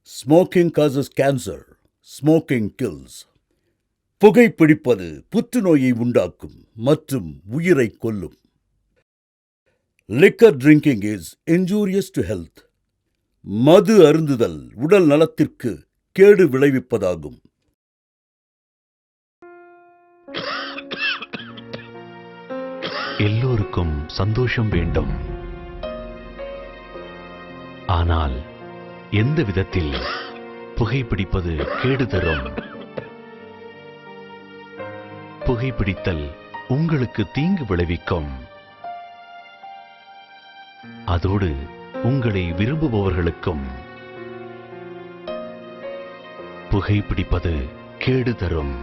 Smoking causes cancer, smoking kills. புகைப்பிடிப்பது புற்றுநோயை உண்டாக்கும் மற்றும் உயிரை கொல்லும். Liquor drinking is injurious to health. மது அருந்துதல் உடல் நலத்திற்கு கேடு விளைவிப்பதாகும். எல்லோருக்கும் சந்தோஷம் வேண்டும். ஆனால் எந்த விதத்தில் புகைப்பிடிப்பது கேடு தரும்? புகைப்பிடித்தல் உங்களுக்கு தீங்கு விளைவிக்கும். அதோடு உங்களை விரும்புபவர்களுக்கும் புகைப்பிடிப்பது கேடு தரும்.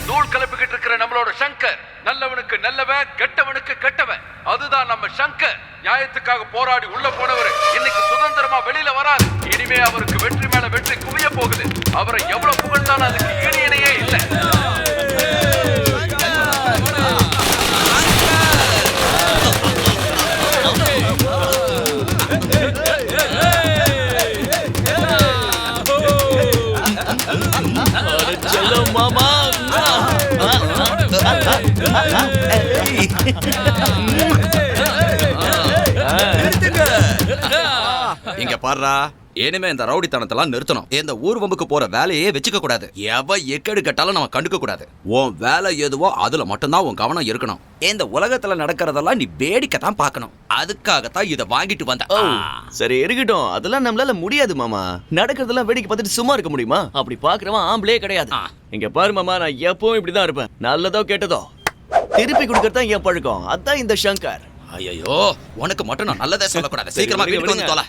தூள் கலப்பிக்கிட்டு இருக்கிற நம்மளோட சங்கர் நல்லவனுக்கு நல்லவன், கெட்டவனுக்கு கெட்டவன். அதுதான் நம்ம சங்கர். நியாயத்துக்காக போராடி உள்ள போனவர் இன்னைக்கு சுதந்திரமா வெளியில வராரு. இனிமே அவருக்கு வெற்றி மேல வெற்றி குவிய போகுது. அவரை எவ்வளவு புகழ்ந்தாலும் அதுக்கு ஈடு இணையே இல்லை. மாமா இங்க பாருடா, இனிமே இந்த ரவுடித்தனத்தெல்லாம் நிறுத்தணும். இந்த ஊர்வம்புக்கு போற வேலையே வச்சுக்க கூடாது. எவ எக்கெடு கட்டாலும் நம்ம கண்டுக்க கூடாது. உன் வேலை எதுவோ அதுல மட்டும்தான் உன் கவனம் இருக்கணும். இந்த உலகத்துல நடக்கிறதெல்லாம் நீ வேடிக்கை தான் பார்க்கணும். அதுக்காகத்தான் இதை வாங்கிட்டு வந்த. சரி இருக்கட்டும், அதெல்லாம் நம்மளால முடியாது மாமா. நடக்கிறதெல்லாம் வேடிக்கை பார்த்துட்டு சும்மா இருக்க முடியுமா? அப்படி பாக்குறவன் ஆம்பளே கிடையாது. இங்க பாரு மாமா, நான் எப்பவும் இப்படிதான் இருப்பேன். நல்லதோ கெட்டதோ திருப்பி கொடுக்கறதா என் பழக்கம். அதான் இந்த சங்கர். ஐயோ, உனக்கு மட்டும் நான் நல்லதே சொல்லக்கூடாது. சீக்கிரமா வீட்டுக்கு வந்து தொலை.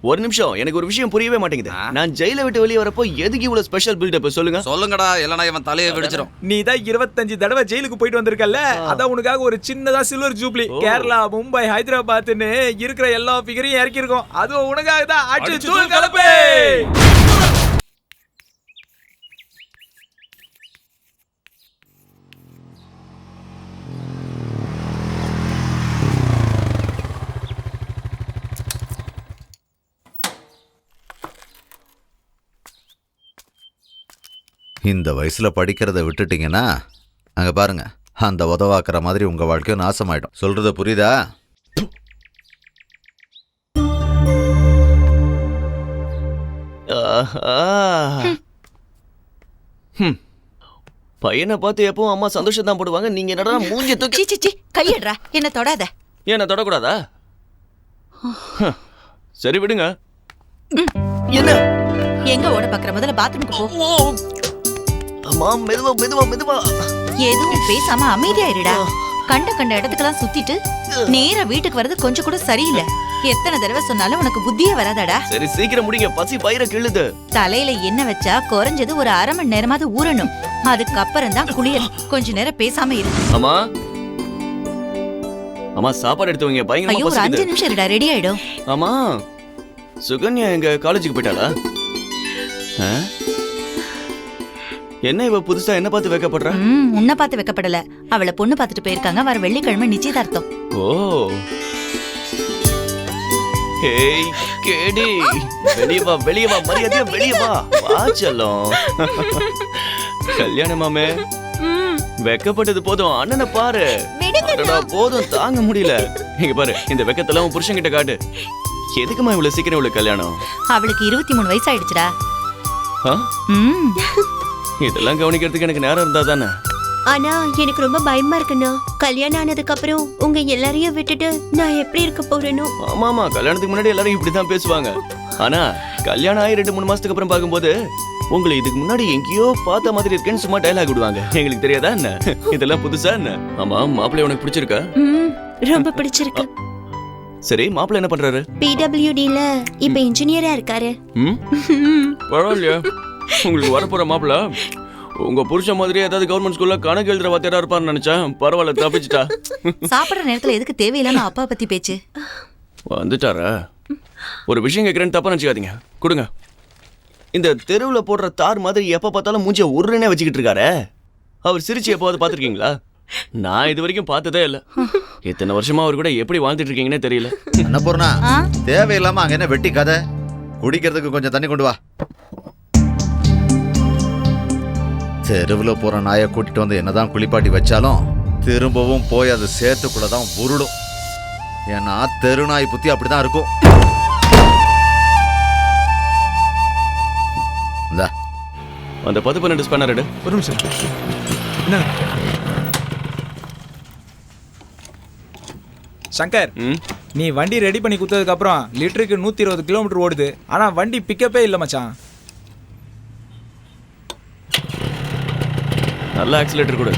ஒரு நிமிஷம், எனக்கு ஒரு விஷயம் புரியவே மாட்டேங்குது. நான் ஜெயில விட்டு வெளியே வரப்போ எதுக்கு இவ்வளவு ஸ்பெஷல் பில்டப்? சொல்லுங்கடா, இல்லனா இவன் தலையை வெடிச்சிரும். நீ தான் 25 தடவை ஜெயிலுக்கு போயிட்டு வந்திருக்கல்ல, அதான் உனக்காக ஒரு சின்னதா சில்வர் ஜூப்ளி கேரளா, மும்பை, ஹைதராபாத்னு இருக்கிற எல்லா ஃபிகரையும் இறக்கி இருக்கோம். அதுவும் உனக்காக தான். அடிச்சு தூள் கலப்பு. இந்த வயசுல படிக்கிறத விட்டுட்டீங்கன்னா அங்க பாருங்க, அந்த உதவாக்குற மாதிரி உங்க வாழ்க்கையும் நாசமாயிடும். சொல்றது புரியுதா? பையனை பார்த்து எப்பவும் அம்மா சந்தோஷம் தான் போடுவாங்க. நீங்க என்னடா மூஞ்சி தூக்கி கையடுறா. என்ன தொடாத. என்ன தொடக்கூடாதா? சரி விடுங்க. என்ன எங்க ஓட பாக்குற? முதல்ல பாத்ரூமுக்கு போ. அம்மா மெதுவா மெதுவா மெதுவா. எதுவும் பேசாம அமைதியா இருடா. கண்ட இடத்துக்கெல்லாம் சுத்திட்டு நேரா வீட்டுக்கு வரது கொஞ்சம் கூட சரியில்லை. எத்தனை தடவை சொன்னாலும் உனக்கு புத்தியே வராதாடா? சரி சீக்கிரம் முடிங்க, பசி பயிர கிள்ளுது. தலையில என்ன வச்சா குறைஞ்சது ஒரு 1/2 மணி நேரமாவது ஊறணும். அதுக்கப்புறம் தான் குளியல். கொஞ்ச நேரம் பேசாம இரு. அம்மா அம்மா சாப்பாடு எடுத்து வைங்க. பயங்கரமா ஐயோ, ஒரு பசிக்குது. 5 நிமிஷம் இருடா, ரெடி ஆயிடும். அம்மா சுகன்யா எங்க காலேஜுக்கு போயிட்டாளா? என்ன இவ புதுசா என்ன பார்த்து வைக்கப்படுறா? உன்னை பார்த்து வைக்கப்படல, அவளை பொண்ணு பார்த்துட்டு போயிருக்காங்க. வர வெள்ளிக்கிழமை நிச்சயதார்த்தம். ஓ ஏய் கேடி, வெளிய வா மரியாதையா வெளிய வா. வா செல்லம். கல்யாணமாமே வெக்கப்பட்டது போதும், அண்ணனை பாரு. அடடா, போதும், தாங்க முடியல. இங்க பாரு, இந்த வெக்கத்தெல்லாம் உன் புருஷன் கிட்ட காட்டு. எதுக்குமா இவ்வளவு சீக்கிரம் இவ்வளவு கல்யாணம்? அவளுக்கு 23 வயசு ஆயிடுச்சுடா. ஆ? இதெல்லாம் கவனிக்கிறதுக்கு எனக்கு நேரம் இருந்தா தானே. ஆனா எனக்கு ரொம்ப பயமா இருக்குண்ணா. கல்யாணம் ஆனதுக்கு அப்புறம் உங்க எல்லாரையும் விட்டுட்டு நான் எப்படி இருக்க போறேனோ. ஆமாமா, கல்யாணத்துக்கு முன்னாடி எல்லாரும் இப்படிதான் பேசுவாங்க. ஆனா கல்யாணம் ஆகி 2-3 மாசத்துக்கு அப்புறம் பார்க்கும்போது உங்களை இதுக்கு முன்னாடி எங்கேயோ பார்த்த மாதிரி இருக்கேன்னு சும்மா டயலாக் விடுவாங்க. எங்களுக்கு தெரியாதா என்ன? இதெல்லாம் புதுசா என்ன? ஆமா, மாப்பிள்ளை உனக்கு பிடிச்சிருக்கா? ரொம்ப பிடிச்சிருக்கு. சரி, மாப்பிள்ளை என்ன பண்றாரு? PWDல இப்ப இன்ஜினியரா இருக்காரு. பரவாயில்லையா? உங்களுக்கு வரப்போற மாப்பிள்ளை உங்க புருஷன் மாதிரி ஏதாவது கவர்மெண்ட் ஸ்கூல்ல கணக்கு எழுதுற வாத்தியாரா இருப்பான்னு நினைச்சேன். பரவாயில்ல, தப்பிச்சிட்டா. சாப்பிடுற நேரத்துல எதுக்கு தேவையில்லாம அப்பா பத்தி பேச்சு? வந்துட்டாரா? ஒரு விஷயம் கேட்கறேன்னு தப்பா நினைச்சுக்காதீங்க, கொடுங்க. இந்த தெருவுல போடுற தார் மாதிரி எப்ப பார்த்தாலும் மூஞ்சிய உருன்னே வச்சுக்கிட்டு இருக்காரு. அவர் சிரிச்சு எப்போது பாத்திருக்கீங்களா? நான் இது வரைக்கும் பார்த்ததே இல்ல. இத்தனை வருஷமா அவர் கூட எப்படி வாழ்ந்துட்டு இருக்கீங்கன்னே தெரியல. அன்னபூர்ணா, தேவையில்லாம அங்க என்ன வெட்டி கதை? குடிக்கிறதுக்கு கொஞ்சம் தண்ணி கொண்டு வா. தெருவுல போற நாயை கூட்டிட்டு வந்து என்னதான் குளிப்பாட்டி வச்சாலும் திரும்பவும் போய் அது சேர்த்துக்குள்ளதான் உருடும். ஏன்னா தெரு நாய் புத்தி அப்படிதான் இருக்கும். அந்த 10-12 ஸ்பேனர் எடு. ஒரு நிமிஷம். என்ன சங்கர், நீ வண்டி ரெடி பண்ணி குத்ததுக்கு அப்புறம் லிட்டருக்கு 120 கிலோமீட்டர் ஓடுது. ஆனா வண்டி பிக்கப்பே இல்ல மச்சான். நல்ல ஆக்சிலேட்டர் கொடு.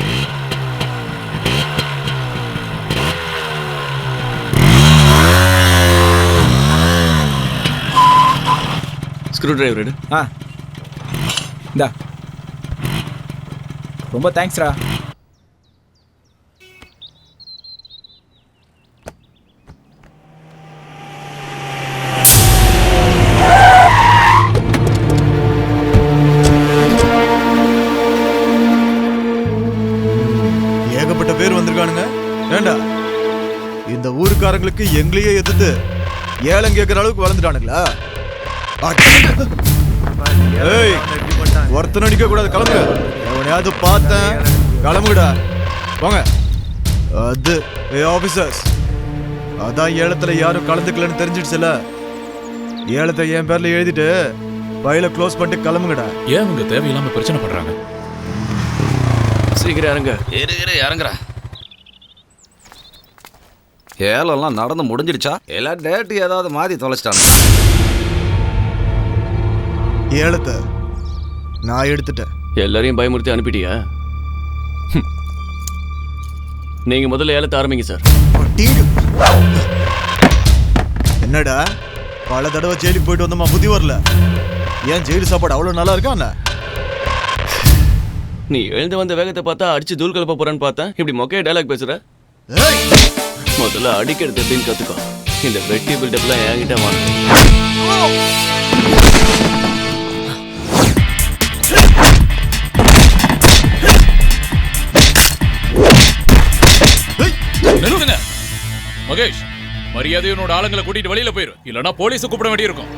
ஸ்க்ரூ டிரைவர் எடு. இந்தா. ரொம்ப தேங்க்ஸ்ரா. ஏகப்பட்ட பேர் வந்திருக்கானுங்க. ஏண்டா இந்த ஊருக்காரங்களுக்கு எங்களையே எதிர்த்து ஏலம் கேட்கிற அளவுக்கு வளர்ந்துட்டானுங்களா? ஏய், ஒருத்தன் அடிக்க கூடாது, கிளம்புங்க. எவனையாவது பார்த்தேன், கிளம்புடா, போங்க. அது ஆபீசர்ஸ், அதான் ஏலத்துல யாரும் கலந்துக்கலன்னு தெரிஞ்சிடுச்சுல. ஏலத்தை என் பேர்ல எழுதிட்டு ஃபைலை க்ளோஸ் பண்ணிட்டு கிளம்புங்கடா. ஏன் உங்க தேவையில்லாம பிரச்சனை பண்றாங்க? சீக்கிரம் இறங்க. இறங்குறேன். ஏலம்லாம் நடந்து முடிஞ்சிடுச்சா? எல்லாம் டேட்டு ஏதாவது மாத்தி தொலைச்சிட்டாங்க. ஏலத்தை நான் எடுத்துட்டேன். எல்லாரையும் பயமுறுத்தி அனுப்பிட்டியா? நீங்க முதல்ல ஏலத்தை ஆரம்பிங்க சார். என்னடா, பல தடவை ஜெயிலுக்கு போயிட்டு வந்தோமா, புத்தி வரல? ஏன் ஜெயிலு சாப்பாடு அவ்வளவு நல்லா இருக்கா? நீ எழுந்து வந்த வேகத்தை பார்த்தா அடிச்சு தூள் கலப்ப போறேன்னு பார்த்தேன். இப்படி மொக்கைய டைலாக் பேசுற. முதல்ல அடிக்கிறது எப்படின்னு கத்துக்கோ. இந்த வெட்டி பில்டப்லாம் என்கிட்ட வாங்க. நிறுத்துங்க மகேஷ், மரியாதையோட ஆளுங்களை கூட்டிட்டு வெளியில போயிரு, இல்லனா போலீஸை கூப்பிட வேண்டியிருக்கும்.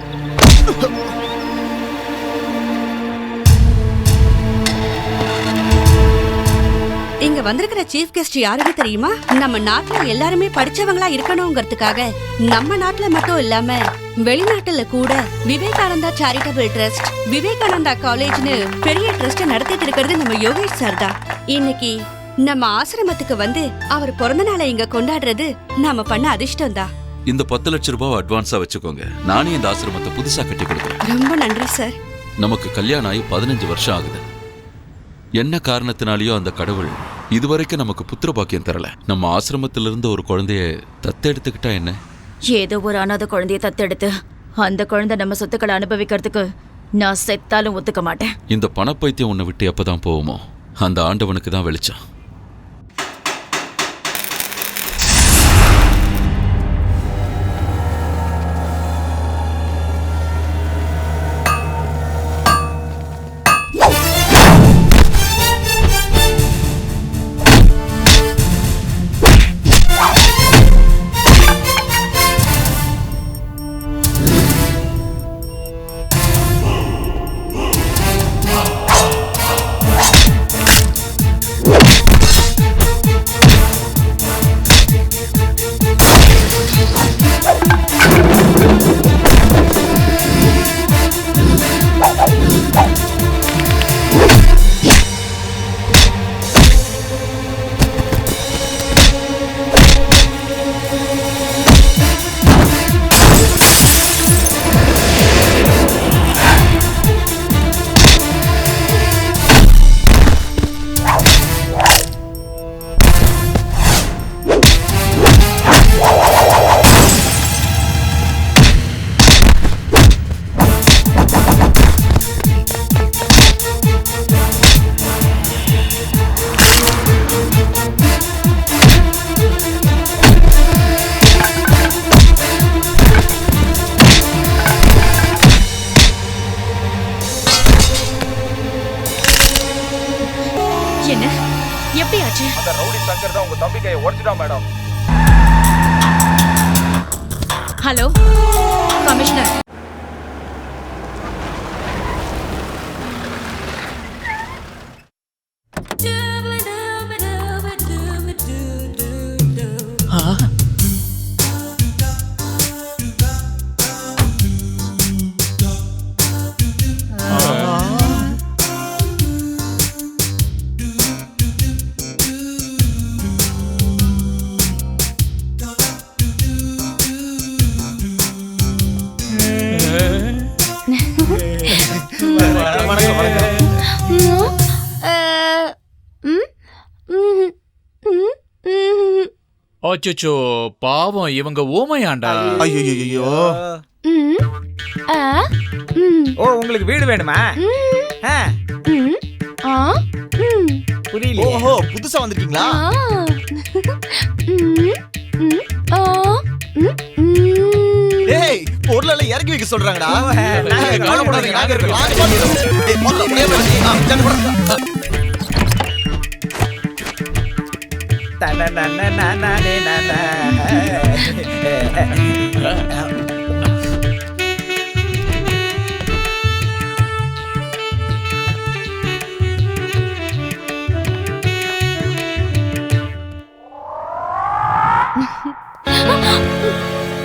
இங்க வந்திருக்கிற சீஃப் கெஸ்ட் யாருன்னு தெரியுமா? நம்ம நாட்டுல எல்லாருமே படிச்சவங்களா இருக்கணுங்கிறதுக்காக நம்ம நாட்டுல மட்டும் இல்லாம வெளிநாட்டுல கூட விவேகானந்தா சேரிட்டபிள் ட்ரஸ்ட், விவேகானந்தா காலேஜ்னு பெரிய ட்ரஸ்ட் நடத்திட்டு இருக்கிறது நம்ம யோகேஷ் சார் தான். இன்னைக்கு நம்ம ஆசிரமத்துக்கு வந்து அவர் பிறந்த நாளை இங்க கொண்டாடுறது நாம பண்ண அதிர்ஷ்டம் தான். இந்த 10 லட்சம் ரூபாய் அட்வான்ஸா வச்சுக்கோங்க. நானே இந்த ஆசிரமத்தை புதுசா கட்டி கொடுக்குறேன். ரொம்ப நன்றி சார். நமக்கு கல்யாணம் ஆகி 15 வருஷம் ஆகுது. என்ன காரணத்தினாலேயோ அந்த கடவுள் இதுவரைக்கும் நமக்கு புத்திர பாக்கியம் தரல. நம்ம ஆசிரமத்திலிருந்து ஒரு குழந்தைய தத்தெடுத்துக்கிட்டா என்ன? ஏதோ ஒரு அனாதை குழந்தைய தத்தெடுத்து அந்த குழந்தை நம்ம சொத்துக்களை அனுபவிக்கிறதுக்கு நான் செத்தாலும் ஒத்துக்க மாட்டேன். இந்த பணப்பைத்தியம் உன்னை விட்டு எப்பதான் போவோமோ அந்த ஆண்டவனுக்கு தான் வெளிச்சம். என்ன எப்படி ஆச்சு? அந்த ரவுடி சங்கர் தான் உங்க தம்பி கையை உடைச்சிட்டான் மேடம். Hello commissioner. அச்சோ பாவம் இவங்க ஊமையாண்டா. ஐயோ ஓ உங்களுக்கு வீடு வேணுமா? புரியல. ஓஹோ புதுசா வந்திருக்கீங்களா? ஏய் பொருளெல்லாம் இறக்கி வைக்க சொல்றாங்கடா. கவலைப்படாதீங்க, நாங்க இருக்கோம். வாங்க பாத்துறோம். ஏய் பொருளை அப்படியே வைங்க. ஜானு போடா.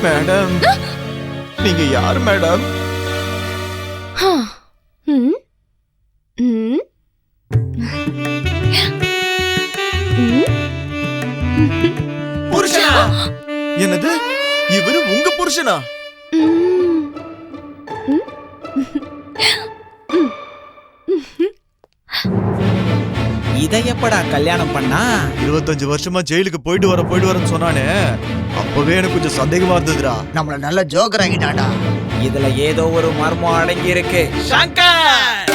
மேடம் நீங்க யார் மேடம்? புருஷனா? என்னது இவரு உங்க புருஷனா? இதை எப்படா கல்யாணம் பண்ணா? 25 வருஷமா ஜெயிலுக்கு போயிட்டு வரேன்னு சொன்னானே, அப்பவே எனக்கு கொஞ்சம் சந்தேகமா இருந்ததுடா. நம்மள நல்ல ஜோக்கர் ஆகிட்டாடா. இதுல ஏதோ ஒரு மர்மம் அடங்கி இருக்கு. சங்கர்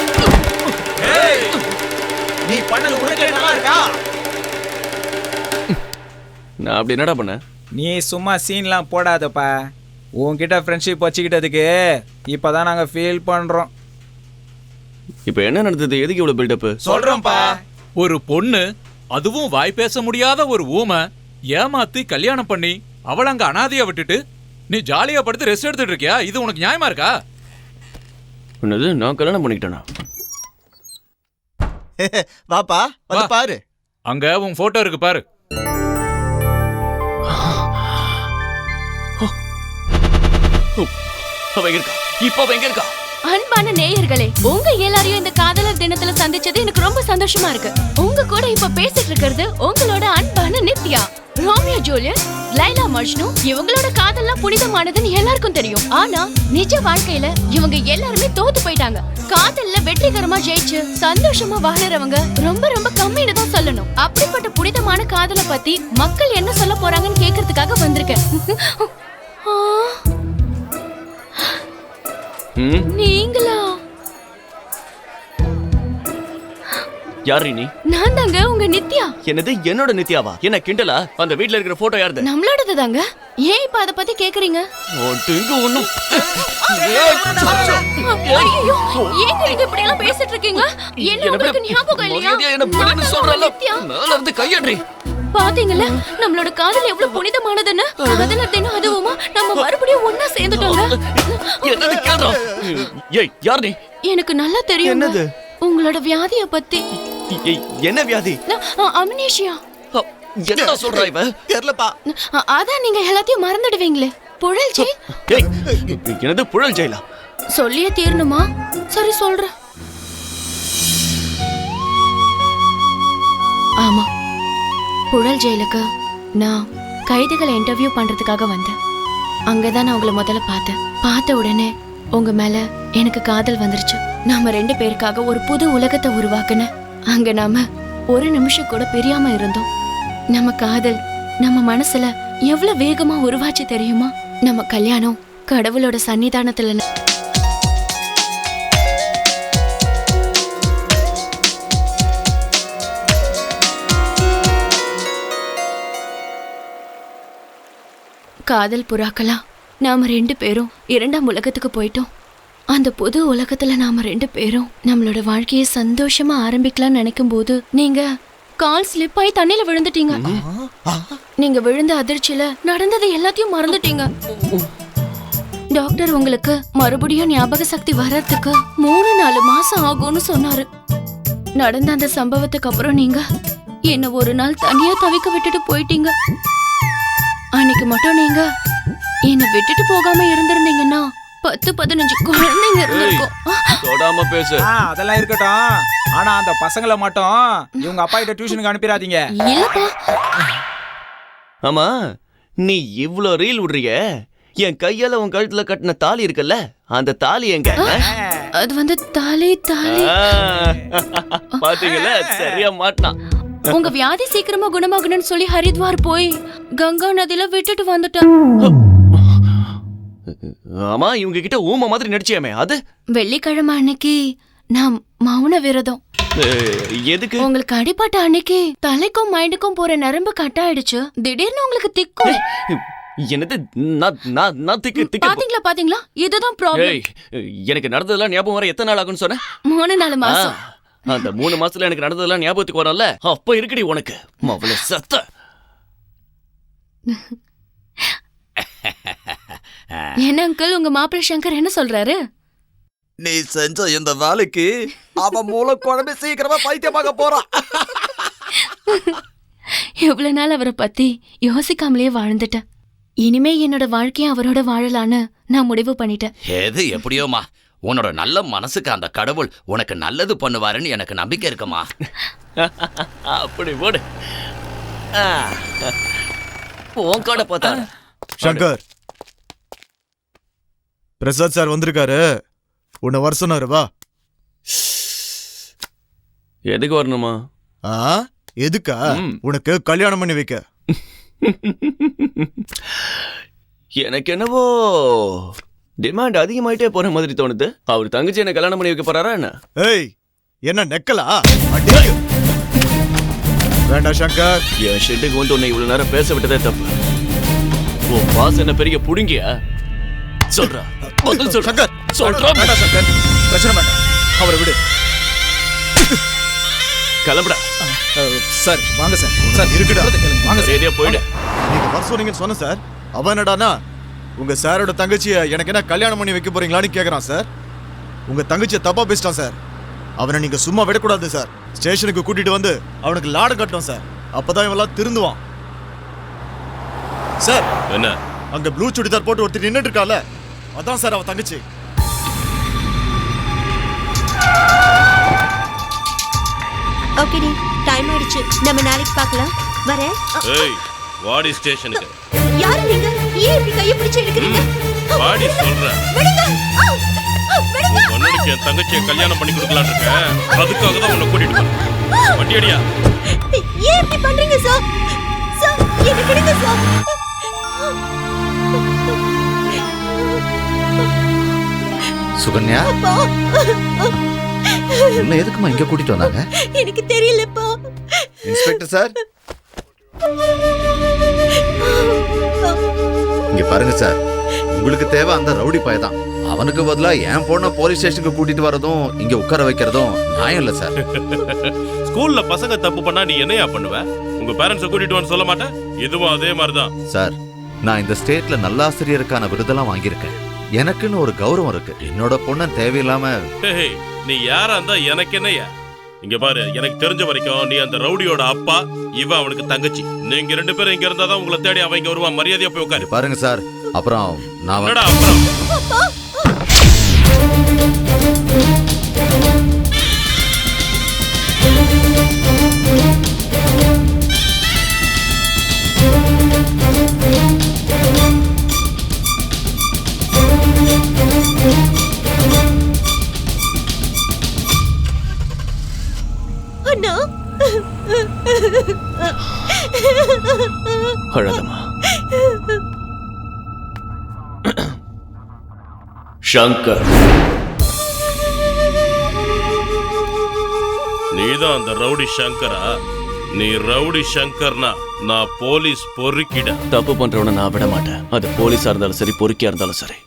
நீ பண்ணது உனக்கே நல்லா இருக்கா? நான் அப்படி என்னடா பண்ண? நீ சும்மா சீன்லாம் போடாதப்பா. உன்கிட்ட ஃப்ரெண்ட்ஷிப் வச்சுக்கிட்டதுக்கு இப்பதான் நாங்க ஃபீல் பண்றோம். இப்போ என்ன நடந்தது? எதுக்கு இவ்வளவு பில்டப்? சொல்றோம்ப்பா. ஒரு பொண்ணு, அதுவும் வாய் பேச முடியாத ஒரு ஊமை, ஏமாத்தி கல்யாணம் பண்ணி அவள அங்க அனாதையா விட்டுட்டு நீ ஜாலியா படுத்து ரெஸ்ட் எடுத்துட்டு இருக்கியா? இது உனக்கு நியாயமா இருக்கா? என்னது நான் கல்யாணம் பண்ணிக்கிட்டேனா? வாப்பா வந்து பாரு. அங்க உன் போட்டோ இருக்கு பாரு. அவ எங்க இருக்கா? இப்போ அவ எங்க இருக்கா? அன்பான நேயர்களே, உங்க எல்லாரையும் இந்த காதலர் தினத்துல சந்திச்சது எனக்கு ரொம்ப சந்தோஷமா இருக்கு. உங்க கூட இப்ப பேசிட்டு இருக்கிறது உங்களோட அன்பான நித்யா. ரோமியோ ஜூலியட், லைலா மஜ்னு இவங்களோட காதல்லாம் புனிதமானதுன்னு எல்லாருக்கும் தெரியும். ஆனா நிஜ வாழ்க்கையில இவங்க எல்லாருமே தோத்து போயிட்டாங்க. காதல்ல வெற்றிகரமா ஜெயிச்சு சந்தோஷமா வாழறவங்க ரொம்ப ரொம்ப கம்மின்னு தான் சொல்லணும். அப்படிப்பட்ட புனிதமான காதலை பத்தி மக்கள் என்ன சொல்ல போறாங்கன்னு கேக்குறதுக்காக வந்திருக்கேன். நீங்களா? யாரு நீ? நான் தாங்க உங்க நித்யா. என்னது என்னோட நித்யாவா? என்ன கிண்டலா? அந்த வீட்ல இருக்கிற போட்டோ யாருது? நம்மளோடது தாங்க. ஏன் இப்ப அத பத்தி கேக்குறீங்க? ஒண்ணும் ஐயோ, ஏங்க நீங்க இப்படி எல்லாம் பேசிட்டு இருக்கீங்க? என்ன உங்களுக்கு ஞாபகம் இல்லையா? என்ன சொல்றல? மேல இருந்து கையடி. பாத்தீங்களா நம்மளோட காதல் எவ்வளவு புனிதமானதுன்னு? காதலர் தினம் அதுவுமா நம்ம மறுபடியும் ஒண்ணா சேர்ந்துட்டோங்க. என்னது கேக்குற? ஏய் யார் நீ? எனக்கு நல்லா தெரியும். என்னது? உங்களோட வியாதிய பத்தி. என்ன வியாதி? அம்னீஷியா. என்னடா சொல்றா இவ? தெரியலப்பா. அதான் நீங்க எல்லாத்தையும் மறந்துடுவீங்களே. புழல் ஜெயில். ஏய் என்னது புழல் ஜெயிலா? சொல்லியே தீரணுமா? சரி சொல்றேன். ஆமா, புழல் ஜெயிலுக்கு நான் கைதிகளை இன்டர்வியூ பண்றதுக்காக வந்தேன். அங்கதான் நான் உங்களை முதல்ல பார்த்தேன். பார்த்த உடனே உங்க மேல எனக்கு காதல் வந்துருச்சு. நாம 2 பேருக்காக ஒரு புது உலகத்தை உருவாக்குன. அங்க நாம ஒரு நிமிஷம் கூட பிரியாம இருந்தோம். நம்ம காதல் நம்ம மனசுல எவ்வளவு வேகமா உருவாச்சு தெரியுமா? நம்ம கல்யாணம் கடவுளோட சன்னிதானத்துல காதல் புறாக்களா நாம 2 பேரும் 2ஆம் உலகத்துக்கு போயிட்டோம். அந்த புது உலகத்துல நாம 2 பேரும் நம்மளோட வாழ்க்கையை சந்தோஷமா ஆரம்பிக்கலாம்னு நினைக்கும் போது நீங்க கால் ஸ்லிப் ஆகி தண்ணியில விழுந்துட்டீங்க. நீங்க விழுந்த அதிர்ச்சியில நடந்தது எல்லாத்தையும் மறந்துட்டீங்க. டாக்டர் உங்களுக்கு மறுபடியும் ஞாபக சக்தி வர்றதுக்கு 3-4 மாசம் ஆகும்னு சொன்னாரு. நடந்த அந்த சம்பவத்துக்கு அப்புறம் நீங்க என்ன ஒரு நாள் தனியா தவிக்க விட்டுட்டு போயிட்டீங்க. அன்னைக்கு மட்டும் நீங்க என்ன விட்டுட்டு போகாம இருந்திருந்தீங்கன்னா 10-15 குழந்தைங்க இருந்திருக்கும். தொடாம பேசு. அதெல்லாம் இருக்கட்டும். ஆனா அந்த பசங்களை மட்டும் இவங்க அப்பா கிட்ட டியூஷனுக்கு அனுப்பிடாதீங்க. இல்லப்பா. ஆமா, நீ இவ்ளோ ரீல் விடுறிய, என் கையால உன் கழுத்துல கட்டின தாலி இருக்குல்ல, அந்த தாலி எங்க? அது வந்து தாலி. பாத்தீங்கல்ல, சரியா மாட்டான். உங்க வியாதி சீக்கிரமா குணமாகணும்னு சொல்லி ஹரித்வார் போய் கங்கா நதியில விட்டுட்டு வந்துட்டேன். ஆமா, இவங்க கிட்ட ஊமை மாதிரி நடிச்சியாமே, அது வெள்ளிக்கிழமை அன்னைக்கு நான் மௌன விரதம். எதுக்கு? உங்களுக்கு அடிபட்ட அன்னைக்கு தலைக்கும் மைண்டுக்கும் போற நரம்பு கட் ஆயிடுச்சு. திடீர்னு உங்களுக்கு திக்கும். என்னது? நான் திக்கு பாத்தீங்களா இதுதான் ப்ராப்ளம். எனக்கு நடந்ததெல்லாம் ஞாபகம் வர எத்தனை நாள் ஆகும்னு சொன்ன? 3-4 மாசம். அந்த 3 மாசத்துல எனக்கு நடந்ததெல்லாம் ஞாபகத்துக்கு வரல. அப்ப இருக்குடி உனக்கு அவ்வளவு சத்த. என்ன அங்கிள், உங்க மாப்பிள்ளை சங்கர் என்ன சொல்றாரு? நீ செஞ்ச இந்த வேலைக்கு அவன் மூலம் குழம்பு சீக்கிரமா பைத்தியமாக போறான். இவ்வளவு நாள் அவரை பத்தி யோசிக்காமலேயே வாழ்ந்துட்டேன். இனிமே என்னோட வாழ்க்கையை அவரோட வாழலான்னு நான் முடிவு பண்ணிட்டேன். எது எப்படியோமா, உன்னோட நல்ல மனசுக்கு அந்த கடவுள் உனக்கு நல்லது பண்ணுவாருன்னு எனக்கு நம்பிக்கை இருக்குமா. அப்படி போடு. உன் கடை பார்த்தா சங்கர், பிரசாத் சார் வந்திருக்காரு. உன்னை வர சொன்னாரு, வா. எதுக்கு வரணுமா? எதுக்கா? உனக்கு கல்யாணம் பண்ணி வைக்க. எனக்கு என்னவோ டிமாண்ட் அதிகமாயிட்டே போற மாதிரி தோணுது. அவர் தங்கச்சி என்ன கல்யாணம் பண்ணி வைக்க போறாரா என்ன? ஏய், என்ன நெக்கலா? வேண்டாம் சங்கர். என் ஷெட்டுக்கு வந்து உன்னை இவ்வளவு நேரம் பேச விட்டதே தப்பு. உன் பாஸ் என்ன பெரிய புடுங்கியா? சொல்றா, பதில் சொல். சங்கர், சொல்றா. வேண்டாம் சங்கர், பிரச்சனை வேண்டாம், அவரை விடு. கிளம்புடா. சார் வாங்க சார். சார் இருக்குடா, வாங்க சார். சரியா போயிடு. நீங்க வர சொன்னீங்கன்னு சொன்ன சார். அவன் என்னடானா உங்க சாரோட தங்கச்சியை எனக்கு என்ன கல்யாணம் பண்ணி வைக்க போறீங்களான்னு கேக்குறான் சார். உங்க தங்கச்சியை தப்பா பேசிட்டான் சார். அவனை நீங்க சும்மா விடக்கூடாது சார். ஸ்டேஷனுக்கு கூட்டிட்டு வந்து அவனுக்கு லாடம் கட்டணும் சார். அப்பதான் இவெல்லாம் திருந்துவான் சார். என்ன அங்க ப்ளூ சுடிதார் போட்டு ஒருத்தர் நின்னுட்டு இருக்கால, அதான் சார் அவன் தங்கச்சி. ஓகேடி, டைம் ஆயிடுச்சு. நம்ம நாளைக்கு பார்க்கலாம். வரேன். ஏய், வாடி ஸ்டேஷனுக்கு. யாரு நீங்க? ஏன் இப்படி கையை பிடிச்சு இழுக்கிறீங்க? வாடி சொல்றேன். விடுங்க. விடுங்க. உன்னுக்கு என் தங்கச்சியை கல்யாணம் பண்ணி கொடுக்கலான்னு இருக்கேன். அதுக்காக தான் உன்னை கூட்டிட்டு வரேன். வண்டி அடியா. ஏன் இப்படி பண்றீங்க சார்? சார், என்ன விடுங்க சார். சுகன்யா, என்ன எதுக்குமா இங்க கூட்டிட்டு வந்தாங்க? எனக்கு தெரியலப்பா. இன்ஸ்பெக்டர் சார், இங்க பாருங்க சார். உங்களுக்கு தேவை அந்த ரவுடி பையன். அவனுக்கு பதிலா என் பொண்ண போலீஸ் ஸ்டேஷனுக்கு கூட்டிட்டு வரதும் இங்க உட்கார வைக்கிறதும் நியாயம் இல்ல சார். ஸ்கூல்ல பசங்க தப்பு பண்ணா நீ என்னையா பண்ணுவ? உங்க பேரண்ட்ஸை கூட்டிட்டு வந்து சொல்ல மாட்டேன்? இதுவும் அதே மாதிரிதான் சார். நான் இந்த ஸ்டேட்ல நல்லாசிரியருக்கான விருதெல்லாம் வாங்கியிருக்கேன். எனக்குன்னு ஒரு கௌரவம் இருக்கு. என்னோட பொண்ண தேவையில்லாம. நீ யாரா இருந்தா எனக்கு என்னையா? இங்க பாரு, எனக்கு தெரிஞ்ச வரைக்கும் நீ அந்த ரவுடியோட அப்பா, இவ அவனுக்கு தங்கச்சி. நீங்க 2 பேரும் இங்க இருந்தாதான் உங்களை தேடி அவன் இங்க வருவான். மரியாதையா போய் உட்காரு. பாருங்க சார், அப்புறம் நான் அப்புறம் அண்ணா, அழகமா. சங்கர், நீதான் அந்த ரவுடி சங்கரா? நீ ரவுடி சங்கர்னா நான் போலீஸ் பொறுக்கிட. தப்பு பண்றவன நான் விட மாட்டேன். அது போலீஸா இருந்தாலும் சரி, பொறுக்கியா இருந்தாலும் சரி.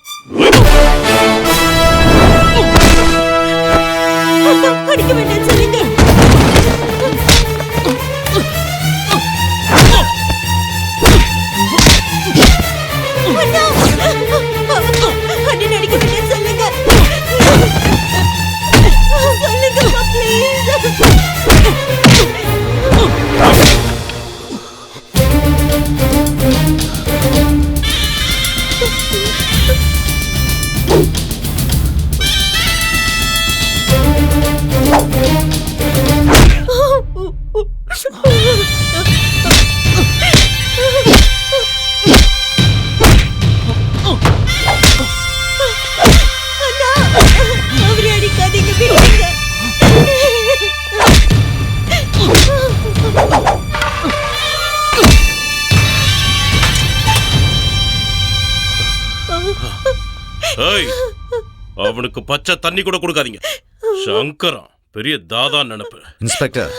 அவனுக்கு பச்சை தண்ணி கூட கொடுக்காதீங்க. சங்கரம் பெரிய தாதா நினைப்பு. இன்ஸ்பெக்டர்,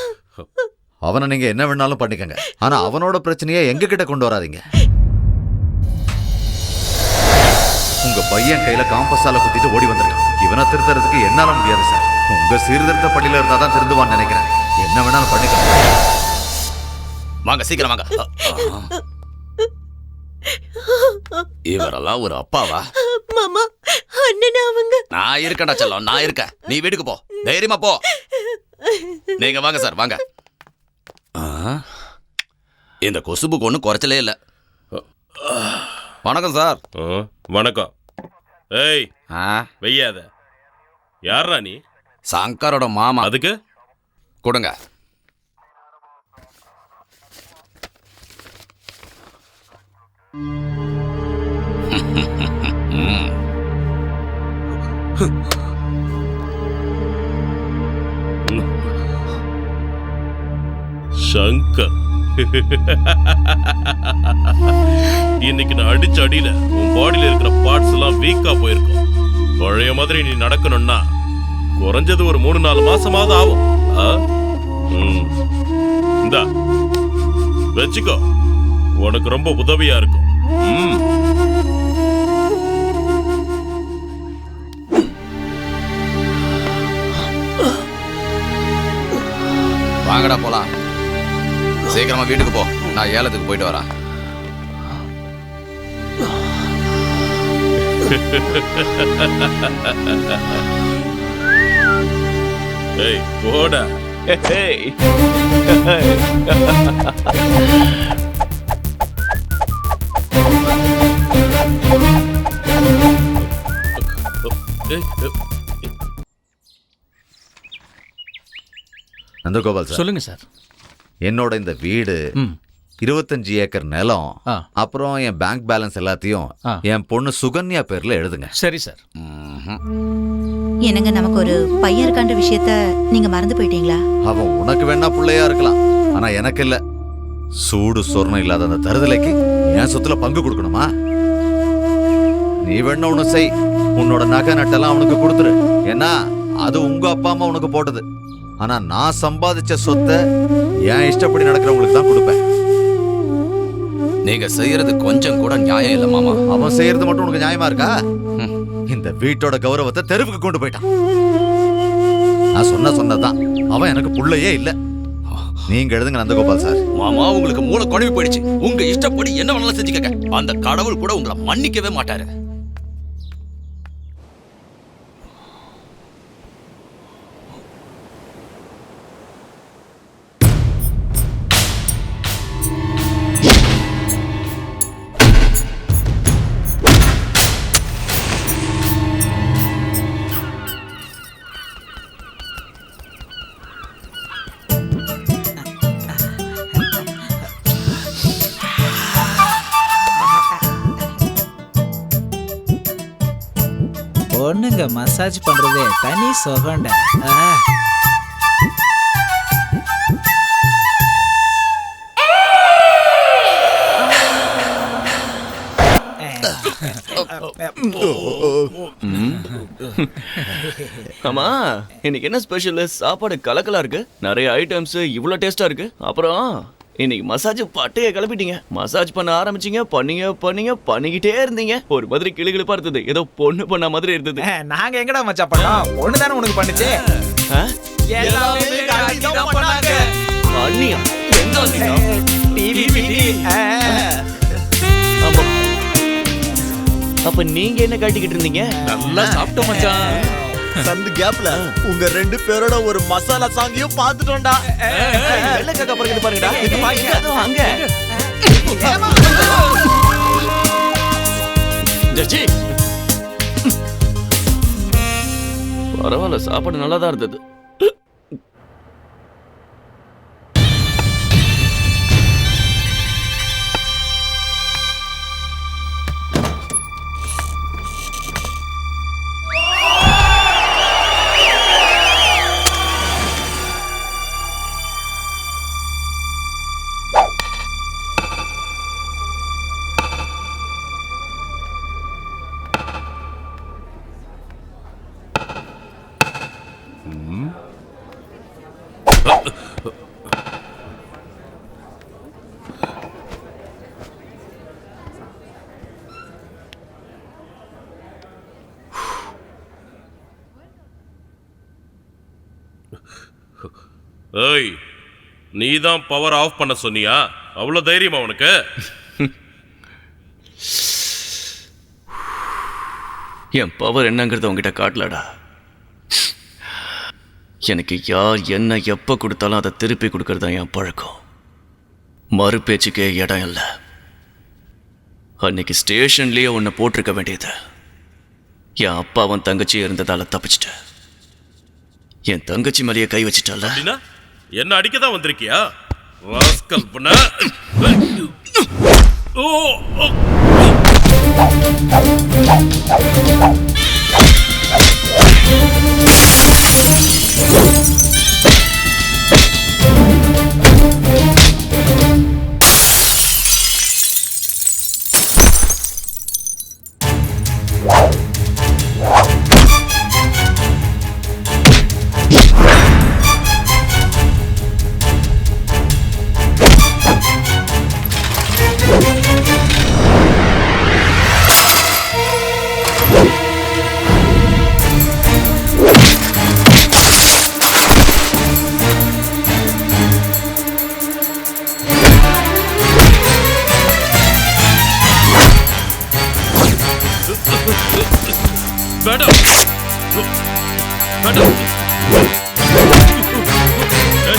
அவனை நீங்க என்ன வேணாலும் பண்ணிக்கங்க, ஆனா அவனோட பிரச்சனையை எங்க கிட்ட கொண்டு வராதீங்க. உங்க பையன் கையில காம்பஸால குத்திட்டு ஓடி வந்திருக்கான். இவனை திருத்தறதுக்கு என்னால முடியாது சார். உங்க சீர்திருத்த பள்ளியில இருந்தா தான் திருந்துவான்னு நினைக்கிறேன். என்ன வேணாலும் பண்ணிக்கலாம். வாங்க சீக்கிரம் வாங்க. இவரெல்லாம் ஒரு அப்பாவா? மாமா, அண்ணனா அவங்க? நான் இருக்கேன்டா செல்லம், நான் இருக்கேன். நீ வீட்டுக்கு போ, தைரியமா போ. நீங்க வாங்க சார், வாங்க. இந்த கொசுபுக்கு ஒன்றும் குறைச்சலே இல்லை. வணக்கம் சார். வணக்கம். ஏய், வெய்யாத. யாரா நீ? சங்கரோட மாமா. அதுக்கு கொடுங்க. சங்கர், இன்னைக்கு நான் அடிச்ச அடியில உன் பாடியில இருக்கிற பார்ட்ஸ் எல்லாம் வீக்கா போயிருக்கும். பழைய மாதிரி நீ நடக்கணும்னா குறைஞ்சது ஒரு 3-4 மாசமாவது ஆகும். இந்தா வச்சுக்கோ, உனக்கு ரொம்ப உதவியா இருக்கும். வாங்கடா போலாம். சீக்கிரமா வீட்டுக்கு போ, நான் ஏலத்துக்கு போயிட்டு வரேன். ஏய் போடா. நந்தகோபால் சார். சொல்லுங்க சார். என்னோட இந்த வீடு, 25 ஏக்கர் நிலம், அப்புறம் என் பேங்க் பேலன்ஸ் எல்லாத்தையும் என் பொண்ணு சுகன்யா பேர்ல எழுதுங்க. சரி சார். என்னங்க, நமக்கு ஒரு பையன் இருக்கான்ற விஷயத்த நீங்க மறந்து போயிட்டீங்களா? அவன் உனக்கு வேணா பிள்ளையா இருக்கலாம், ஆனா எனக்கு இல்ல. சூடு சொர்ணம் இல்லாத அந்த தருதலைக்கு என் சொத்துல பங்கு கொடுக்கணுமா? நீ வேணா ஒண்ணு செய், உன்னோட நகை நட்டெல்லாம் அவனுக்கு கொடுத்துரு. ஏன்னா அது உங்க அப்பா அம்மா உனக்கு போட்டது. ஆனா நான் சம்பாதிச்ச சொத்தை என் இஷ்டப்படி நடக்கிறவங்களுக்கு தான் கொடுப்பேன். நீங்க செய்யறது கொஞ்சம் கூட நியாயம் இல்ல மாமா. அவன் செய்யறது மட்டும் உனக்கு நியாயமா இருக்கா? இந்த வீட்டோட கௌரவத்தை தெருவுக்கு கொண்டு போயிட்டான். நான் சொன்னதான். அவன் எனக்கு புள்ளையே இல்ல. நீங்க எழுதுங்க நந்தகோபால் சார். மாமா, உங்களுக்கு மூளை குழம்பு போயிடுச்சு. உங்க இஷ்டப்படி என்ன வேணாலும் செஞ்சுக்கங்க. அந்த கடவுள் கூட உங்களை மன்னிக்கவே மாட்டாரு. பொண்ணுங்க மசாஜ் பண்றதே தனி சுகண்டா. ஆமா, இன்னைக்கு என்ன ஸ்பெஷல்? சாப்பாடு கலக்கலா இருக்கு, நிறைய ஐட்டம்ஸ், இவ்வளவு டேஸ்டா இருக்கு. அப்புறம் இன்னைக்கு மசாஜ் பட்டைய கிளப்பிட்டீங்க. மசாஜ் பண்ண ஆரம்பிச்சீங்க, பண்ணிக்கிட்டே இருந்தீங்க. ஒரு மாதிரி கிளுகிளுப்பா இருந்தது, ஏதோ பொண்ணு பண்ண மாதிரி இருந்தது. நாங்க எங்கடா மச்சா பண்ணோம்? பொண்ணு தானே உனக்கு பண்ணுச்சு. அண்ணியா? எந்த அண்ணியா? அப்ப நீங்க என்ன காட்டிக்கிட்டு இருந்தீங்க? நல்லா சாப்பிட்டோம் மச்சான். சந்து கேப்ல உங்க 2 பேரோட ஒரு மசாலா சாங்கியும் பாத்துட்டோம்டா. வெள்ளை காக்கா பறக்குது பாருங்கடா. அங்க ஜட்ஜி, பரவாயில்ல, சாப்பாடு நல்லா தான் இருந்தது. ஏய், நீ தான் பவர் ஆஃப் பண்ண சொன்னியா? அவ்வளவு தைரியமா உனக்கு? என் பவர் என்னங்கிறத உங்ககிட்ட காட்டலடா. எனக்கு யார் என்ன எப்ப கொடுத்தாலும் அதை திருப்பி கொடுக்கறது தான் என் பழக்கம். மறு பேச்சுக்கே இடம் இல்லை. அன்னைக்கு ஸ்டேஷன்லயே உன்னை போட்டிருக்க வேண்டியது. என் அப்பாவும் தங்கச்சி இருந்ததால தப்பிச்சிட்ட. என் தங்கச்சி மேலேயே கை வச்சிட்டல. என்ன அடிக்கதான் வந்திருக்கியா? ராஸ்கல் பண்ண. மேடம், மேடம்,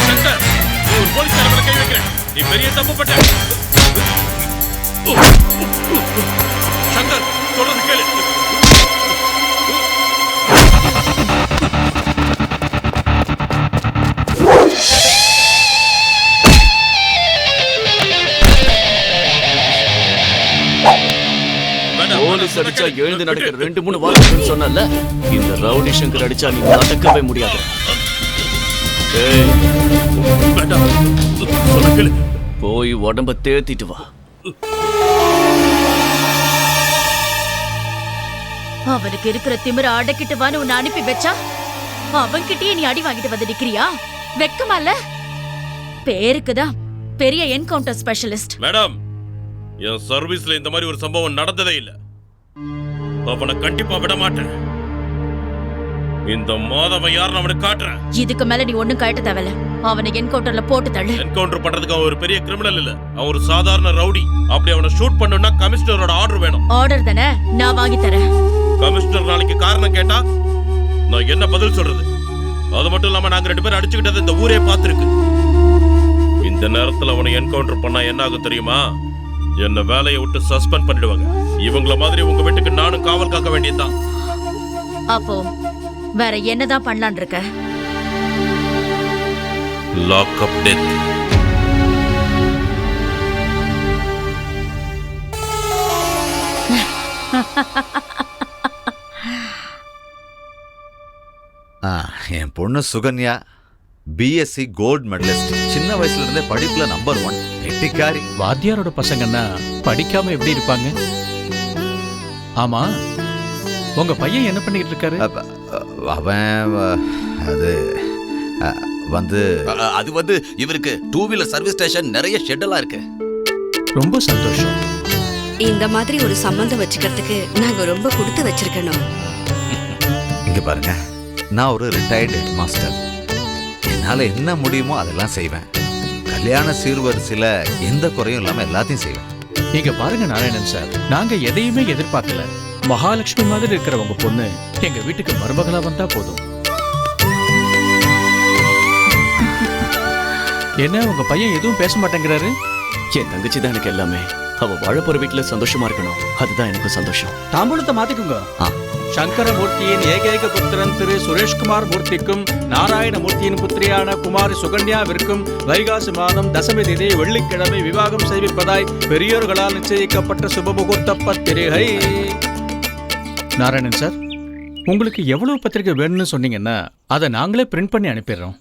சங்கர், நீ ஒரு போலீஸ்கார மேல கை வைக்கிறேன். நீ பெரிய தப்பு பண்ண. சங்கர், சொல்றது கேளு. போலீஸ் அடிச்சா எழுந்து நடக்கிற 2-3 வாரங்கள் சொன்னல. இந்த ரவுடி சங்கர் அடிச்சா நீ நடக்கவே முடியாது. போய் உடம்ப தேத்திட்டு வா. அவனுக்கு இருக்கிற திமிர அடக்கிட்டு வான்னு உன்னை அனுப்பி வச்சா அவன்கிட்டயே நீ அடி வாங்கிட்டு வந்து நிக்கிறியா? வெக்கமா இல்ல? பேருக்குதான் பெரிய என்கவுண்டர் ஸ்பெஷலிஸ்ட். மேடம், என் சர்வீஸ்ல இந்த மாதிரி ஒரு சம்பவம் நடந்ததே இல்ல. அவனை கண்டிப்பா விட மாட்டேன். இந்த மாதவன் யாருன்னு அவனுக்கு காட்டுறேன். இதுக்கு மேல நீ ஒண்ணும் காட்ட தேவையில்ல. அவனை என்கவுண்டர்ல போட்டு தள்ளு. என்கவுண்டர் பண்றதுக்கு அவன் ஒரு பெரிய கிரிமினல் இல்ல. அவன் ஒரு சாதாரண ரவுடி. அப்படி அவனை ஷூட் பண்ணனும்னா கமிஷனரோட ஆர்டர் வேணும். ஆர்டர் தானே, நான் வாங்கி தரேன். கமிஷனர் நாளைக்கு காரணம் கேட்டா நான் என்ன பதில் சொல்றது? அது மட்டும் இல்லாம நாங்க 2 பேரும் அடிச்சுக்கிட்டது இந்த ஊரே பார்த்திருக்கு. இந்த நேரத்துல அவனை என்கவுண்டர் பண்ணா என்ன ஆகும் தெரியுமா? என்ன வேலையை விட்டு சஸ்பெண்ட் பண்ணிடுவாங்க. இவங்கள மாதிரி உங்க வீட்டுக்கு நானும் காவல் காக்க வேண்டியதுதான். அப்போ வேற என்னதான் பண்ணலான் இருக்க? லாக் அப் டெத். என் பொண்ணு சுகன்யா பிஎஸ்சி கோல்ட் மெடலிஸ்ட். சின்ன வயசுல இருந்தே படிப்புல நம்பர் 1. வெட்டிக்காரி. வாத்தியாரோட பசங்கன்னா படிக்காம எப்படி இருப்பாங்க? ஆமா, உங்க பையன் என்ன பண்ணிட்டு இருக்காரு? அவன் அது வந்து இவருக்கு 2 வீலர் சர்வீஸ் ஸ்டேஷன் நிறைய ஷெட்டெல்லாம் இருக்கு. ரொம்ப சந்தோஷம். இந்த மாதிரி ஒரு சம்பந்தம் வச்சுக்கிறதுக்கு நாங்க ரொம்ப கொடுத்து வச்சிருக்கணும். இங்க பாருங்க, நான் ஒரு ரிட்டையர்டு ஹெட் மாஸ்டர். என்னால என்ன முடியுமோ அதெல்லாம் செய்வேன். கல்யாண சீர்வரிசையில எந்த குறையும் இல்லாம எல்லாத்தையும் செய்வேன். இங்க பாருங்க நாராயணன் சார், நாங்க எதையுமே எதிர்பார்க்கல. மகாலட்சுமி மாதிரி இருக்கிற உங்க பொண்ணு எங்க வீட்டுக்கு மருமகளா வந்தா போதும். என்ன உங்க பையன் எதுவும் பேச மாட்டேங்கிறாரு? என் தங்கச்சி தான் எனக்கு எல்லாமே. அவ வாழப்போற வீட்டுல சந்தோஷமா இருக்கணும். அதுதான் எனக்கு சந்தோஷம். தாம்பூலத்தை மாத்திக்குங்க. சங்கரமூர்த்தியின் ஏகைக புத்திரன் திரு சுரேஷ்குமார் மூர்த்திக்கும் நாராயணமூர்த்தியின் புத்திரியான குமாரி சுகன்யாவிற்கும் வைகாசி மாதம் தசமி தேதி வெள்ளிக்கிழமை விவாகம் செய்விப்பதாய் பெரியோர்களால் நிச்சயிக்கப்பட்ட சுப முகூர்த்த பத்திரிகை. நாராயணன் சார், உங்களுக்கு எவ்வளவு பத்திரிகை வேணும்னு சொன்னீங்கன்னா அதை நாங்களே பிரிண்ட் பண்ணி அனுப்பிடுறோம்.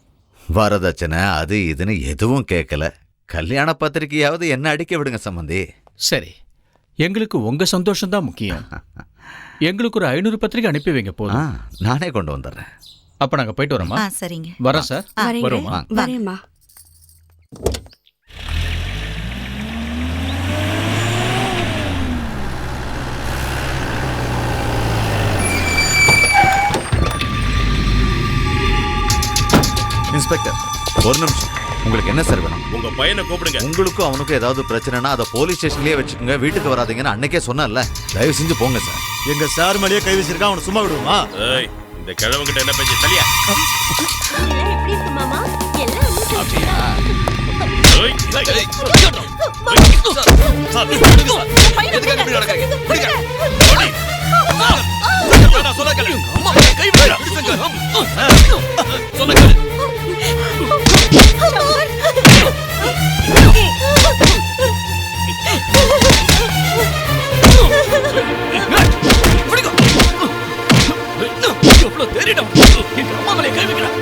வரதட்சணை அது இதுன்னு எதுவும் கேட்கல. கல்யாண பத்திரிகையாவது என்ன அடிக்க விடுங்க சம்பந்தி. சரி, எங்களுக்கு உங்க சந்தோஷம் தான் முக்கியம். எங்களுக்கு ஒரு 500 பத்திரிகை அனுப்பி வைங்க போதும். நானே கொண்டு வந்துடுறேன். அப்ப நாங்க போயிட்டு வரோமா? சரிங்க. வரேன் சார். வருவோமா? வரேம்மா. இன்ஸ்பெக்டர், ஒரு நிமிஷம். உங்களுக்கு என்ன சார் வேணும்? உங்க பையனை கூப்பிடுங்க. உங்களுக்கும் அவனுக்கும் ஏதாவது பிரச்சனைனா அதை போலீஸ் ஸ்டேஷன்லயே வச்சுக்கோங்க, வீட்டுக்கு வராதீங்கன்னு அன்னைக்கே சொன்னேன்ல. தயவு செஞ்சு போங்க சார். எங்க சார் மேலேயே கை வச்சிருக்கா, அவனை சும்மா விடுவோமா? ஏய், இந்த கிழவங்கிட்ட என்ன பேச்சு? தலியா. எப்படி இருக்கு மாமா? எல்லாம் அப்படியா? ஏய், ஏய். சார், எதுக்காக இப்படி நடக்கறீங்க? பிடிங்க. ஓடி. நான் சொல்ல கேளு. அம்மா கை விடுடா. சொல்ல கேளு. எவ்வளவு தெரியும் எங்க அம்மா மேலே கை வைக்கிறேன்.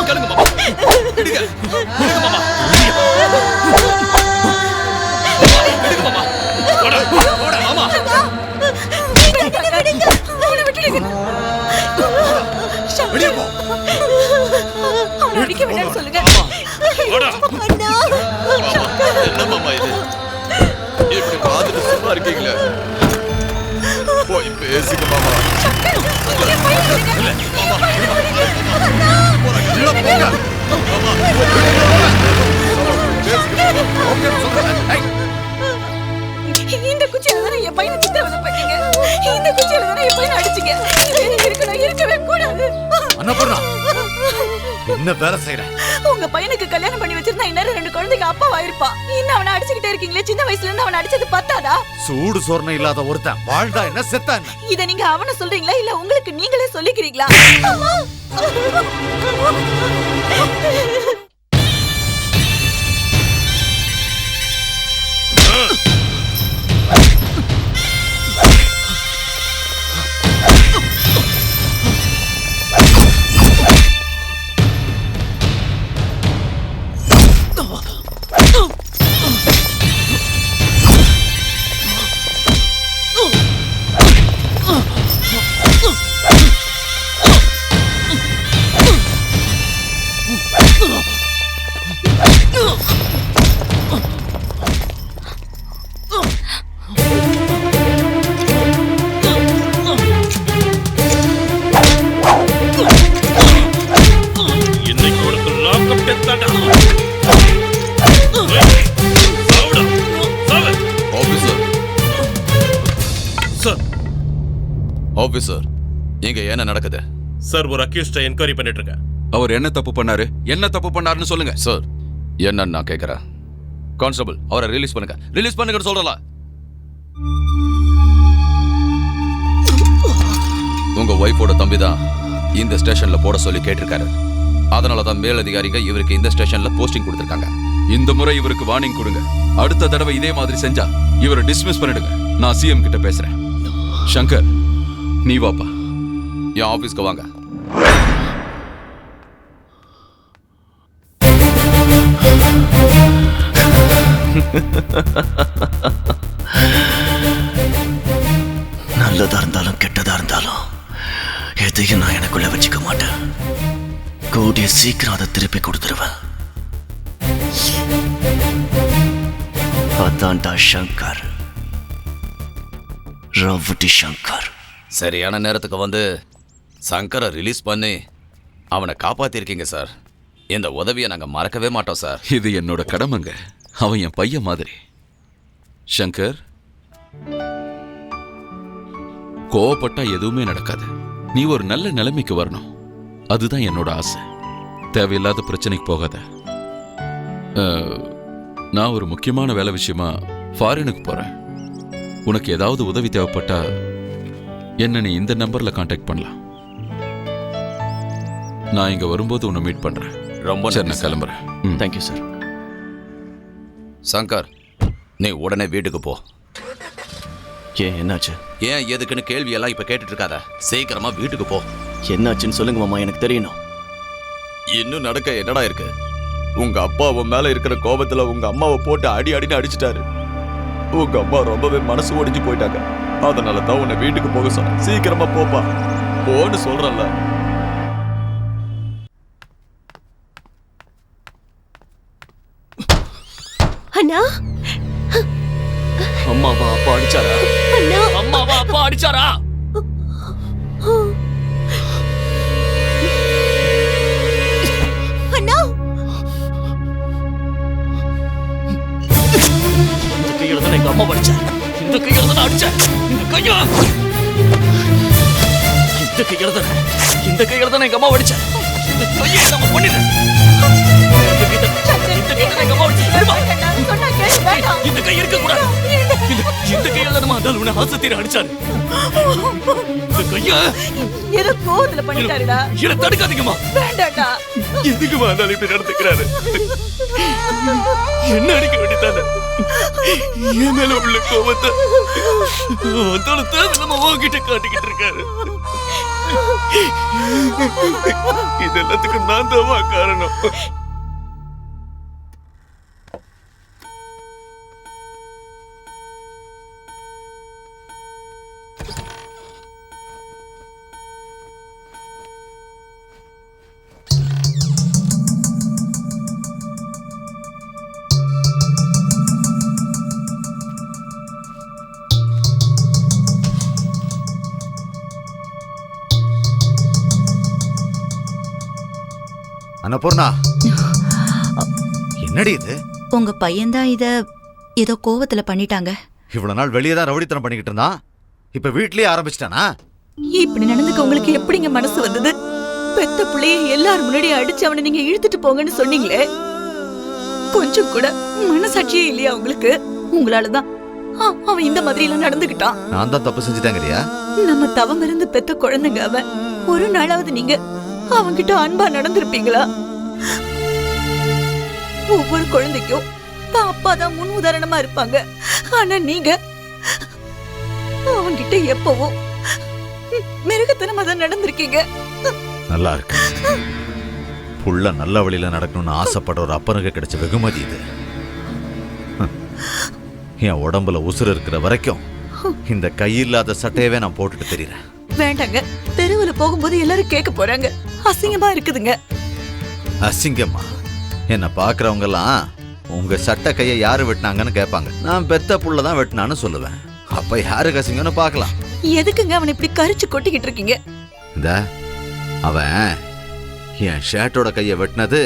கேளுங்க மாமா. விடுங்க. விடுங்க மாமா. விடுங்க மாமா. ஓட ஓட மாமா. வெளியே போ. அடிக்க வேண்டாம்னு சொல்லுங்க. ஓட. என்ன மாமா இது? இப்படி பார்த்துட்டு சும்மா இருக்கீங்களே. போய் பேசுங்க மாமா. இந்த குச்சியில தானே என் பையனை சித்திரவதை பண்ணீங்க. இந்த குச்சியில தானே என் பையனை அடிச்சீங்க. இருக்கவே கூடாது. அன்னபூர்ணா, என்ன வேலை செய்யற? உங்க பையனுக்கு கல்யாணம் பண்ணி வச்சிருந்தா இன்னும் 2 குழந்தைக்கு அப்பாவா இருப்பான். இன்னும் அவனை அடிச்சுக்கிட்டே இருக்கீங்களே. சின்ன வயசுல இருந்து அவனை அடிச்சது பத்தாதா? சூடு சொரணை இல்லாத ஒருத்தன் வாழ்ந்தா என்ன செத்தா என்ன? இத நீங்க அவனை சொல்றீங்களா இல்ல உங்களுக்கு நீங்களே சொல்லிக்கிறீங்களா? ஆபீசர், இங்க என்ன நடக்குது? சார், ஒரு அக்யூஸ்ட என்கொயரி பண்ணிட்டு இருக்கேன். அவர் என்ன தப்பு பண்ணாரு? என்ன தப்பு பண்ணாருன்னு சொல்லுங்க. சார், என்னன்னு நான் கேக்குறேன். கான்ஸ்டபிள், அவரை ரிலீஸ் பண்ணுங்க. ரிலீஸ் பண்ணுங்கன்னு சொல்றல. உங்க ஒய்ஃபோட தம்பி தான் இந்த ஸ்டேஷன்ல போட சொல்லி கேட்டிருக்காரு. அதனாலதான் மேலதிகாரிங்க இவருக்கு இந்த ஸ்டேஷன்ல போஸ்டிங் கொடுத்திருக்காங்க. இந்த முறை இவருக்கு வார்னிங் கொடுங்க. அடுத்த தடவை இதே மாதிரி செஞ்சா இவரை டிஸ்மிஸ் பண்ணிடுங்க. நான் சிஎம் கிட்ட பேசுறேன். சங்கர், நீ வாப்பா, என் ஆபீஸ்க்கு வாங்க. நல்லதா இருந்தாலும் கெட்டதா இருந்தாலும் எதையும் நான் எனக்குள்ள வச்சுக்க மாட்டேன். கூடிய சீக்கிரம் அதை திருப்பி கொடுத்துருவேன். அதான்டா சங்கர், ரவுடி சங்கர். சரியான நேரத்துக்கு வந்து சங்கரை ரிலீஸ் பண்ணி அவனை காப்பாத்திருக்கீங்க சார். இந்த உதவியை நாங்க மறக்கவே மாட்டோம் சார். இது என்னோட கடமைங்க. அவன் என் பையன் மாதிரி. சங்கர், கோவப்பட்டா எதுவுமே நடக்காது. நீ ஒரு நல்ல நிலைமைக்கு வரணும், அதுதான் என்னோட ஆசை. தேவையில்லாத பிரச்சனைக்கு போகாத. நான் ஒரு முக்கியமான வேலை விஷயமா ஃபாரினுக்கு போறேன். உனக்கு ஏதாவது உதவி தேவைப்பட்டா என்ன நீ இந்த நம்பர்ல கான்டாக்ட் பண்ணலாம். நான் இங்க வரும்போது உன்னை மீட் பண்றேன். ரொம்ப சரி, நான் கிளம்புறேன். Thank you sir. சங்கர், நீ உடனே வீட்டுக்கு போ. ஏன், என்னாச்சு? ஏன் எதுக்குன்னு கேள்வி எல்லாம் இப்ப கேட்டுட்டு இருக்காத. சீக்கிரமா வீட்டுக்கு போ. என்னாச்சுன்னு சொல்லுங்க மாமா, எனக்கு தெரியணும். இன்னும் நடக்க என்னடா இருக்கு? உங்க அப்பா உன் மேல இருக்கிற கோபத்துல உங்க அம்மாவை போட்டு அடின்னு அடிச்சிட்டாரு. உங்க அம்மா ரொம்பவே மனசு ஒடிஞ்சு போயிட்டாங்க. அதனால தான் உன்னை வீட்டுக்கு போக சொன்னேன். சீக்கிரமா போப்பா, போன்னு சொல்றேன்ல. அண்ணா, அம்மாவா அப்பா அடிச்சாரா? அண்ணா, அம்மாவா அப்பா அடிச்சாரா? அண்ணா, இந்த கையில தான் எங்க அம்மா அடிச்சா. இந்த கையில தான் அடிச்சேன். இந்த கையில எங்க அம்மா அடிச்சா. இந்த கையை நம்ம பண்ணிடுறேன். இந்த கை இருக்க கூடாது. இந்த கையில தான் நம்ம அதால் உன்னை ஆசத்தீர அடிச்சாரு. இந்த கையா ஏதோ கோவத்துல பண்ணிட்டாருடா. இதை தடுக்காதீங்கம்மா. வேண்டாடா. எதுக்குமா அதால் இப்படி நடந்துக்கிறாரு? என்ன அடிக்க வேண்டியதானே? என் மேல உள்ள கோவத்தை அதோட தேவையில்லாம உன்கிட்ட காட்டிக்கிட்டு இருக்காரு. இது எல்லாத்துக்கும் நான் தான் காரணம். அன்னபூர்ணா, என்னடி இது? உங்க பையன்தான் இத ஏதோ கோவத்துல பண்ணிட்டாங்க. இவ்வளவு நாள் வெளியே தான் ரவுடித்தனம் பண்ணிக்கிட்டு இருந்தான், இப்ப வீட்லயே ஆரம்பிச்சிட்டானா? இப்படி நடந்துக்க உங்களுக்கு எப்படிங்க மனசு வந்தது? பெத்த பிள்ளைய எல்லாரும் முன்னாடி அடிச்சு அவனை நீங்க இழுத்துட்டு போங்கன்னு சொன்னீங்களே, கொஞ்சம் கூட மனசாட்சியே இல்லையா உங்களுக்கு? உங்களாலதான் அவன் இந்த மாதிரி எல்லாம் நடந்துகிட்டான். நான் தான் தப்பு செஞ்சுட்டாங்கறியா? நம்ம தவம் இருந்து பெத்த குழந்தைங்க அவன். ஒரு நாளாவது நீங்க அவன்கிட்ட அன்பா நடந்திருப்பீங்களா? ஒவ்வொரு குழந்தைக்கும் தான் அப்பா தான் முன் உதாரணமா இருப்பாங்க. ஆனா நீங்க அவன்கிட்ட எப்பவும் மிருகத்தனமா தான் நடந்திருக்கீங்க. நல்லா இருக்கு. புள்ள நல்ல வழியில நடக்கணும்னு ஆசைப்படுற ஒரு அப்பனுக்கு கிடைச்ச வெகுமதி இது. என் உடம்புல உசுறு இருக்கிற வரைக்கும் இந்த கையில்லாத சட்டையவே நான் போட்டுட்டு தெரியறேன். வேண்டாங்க, தெருவுல போகும்போது எல்லாரும் கேட்க போறாங்க. அசிங்கமா இருக்குதுங்க. அசிங்கமா? என்ன பாக்குறவங்க எல்லாம் உங்க சட்டை கையை யாரு வெட்டினாங்கன்னு கேட்பாங்க. நான் பெத்த புள்ள தான் வெட்டினான்னு சொல்லுவேன். அப்ப யாருக்கு அசிங்கம்னு பார்க்கலாம். எதுக்குங்க அவனை இப்படி கரிச்சு கொட்டிக்கிட்டு இருக்கீங்க? இந்த அவன் என் ஷர்ட்டோட கையை வெட்டினது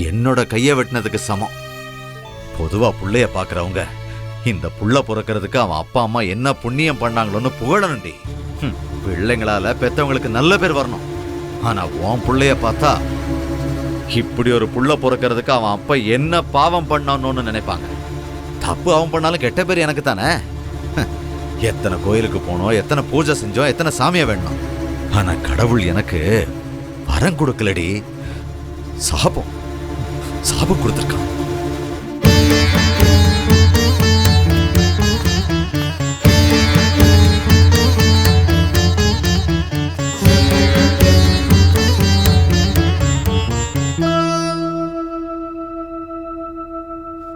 என்னோட கையை வெட்டினதுக்கு சமம். பொதுவா புள்ளைய பாக்குறவங்க இந்த புள்ள பிறக்கிறதுக்கு அவன் அப்பா அம்மா என்ன புண்ணியம் பண்ணாங்களோன்னு புகழணும்டி. பிள்ளைங்களால பெத்தவங்களுக்கு நல்ல பேர் வரணும். ஆனா உன் புள்ளைய பார்த்தா இப்படி ஒரு புள்ள பிறக்கிறதுக்கு அவன் அப்பா என்ன பாவம் பண்ணணும்னு நினைப்பாங்க. தப்பு அவன் பண்ணாலும் கெட்ட பேர் எனக்கு தானே. எத்தனை கோயிலுக்கு போனோம், எத்தனை பூஜை செஞ்சோம், எத்தனை சாமியை வேணும். ஆனா கடவுள் எனக்கு வரம் கொடுக்கலடி, சாபம் சாபம் கொடுத்துருக்கான்.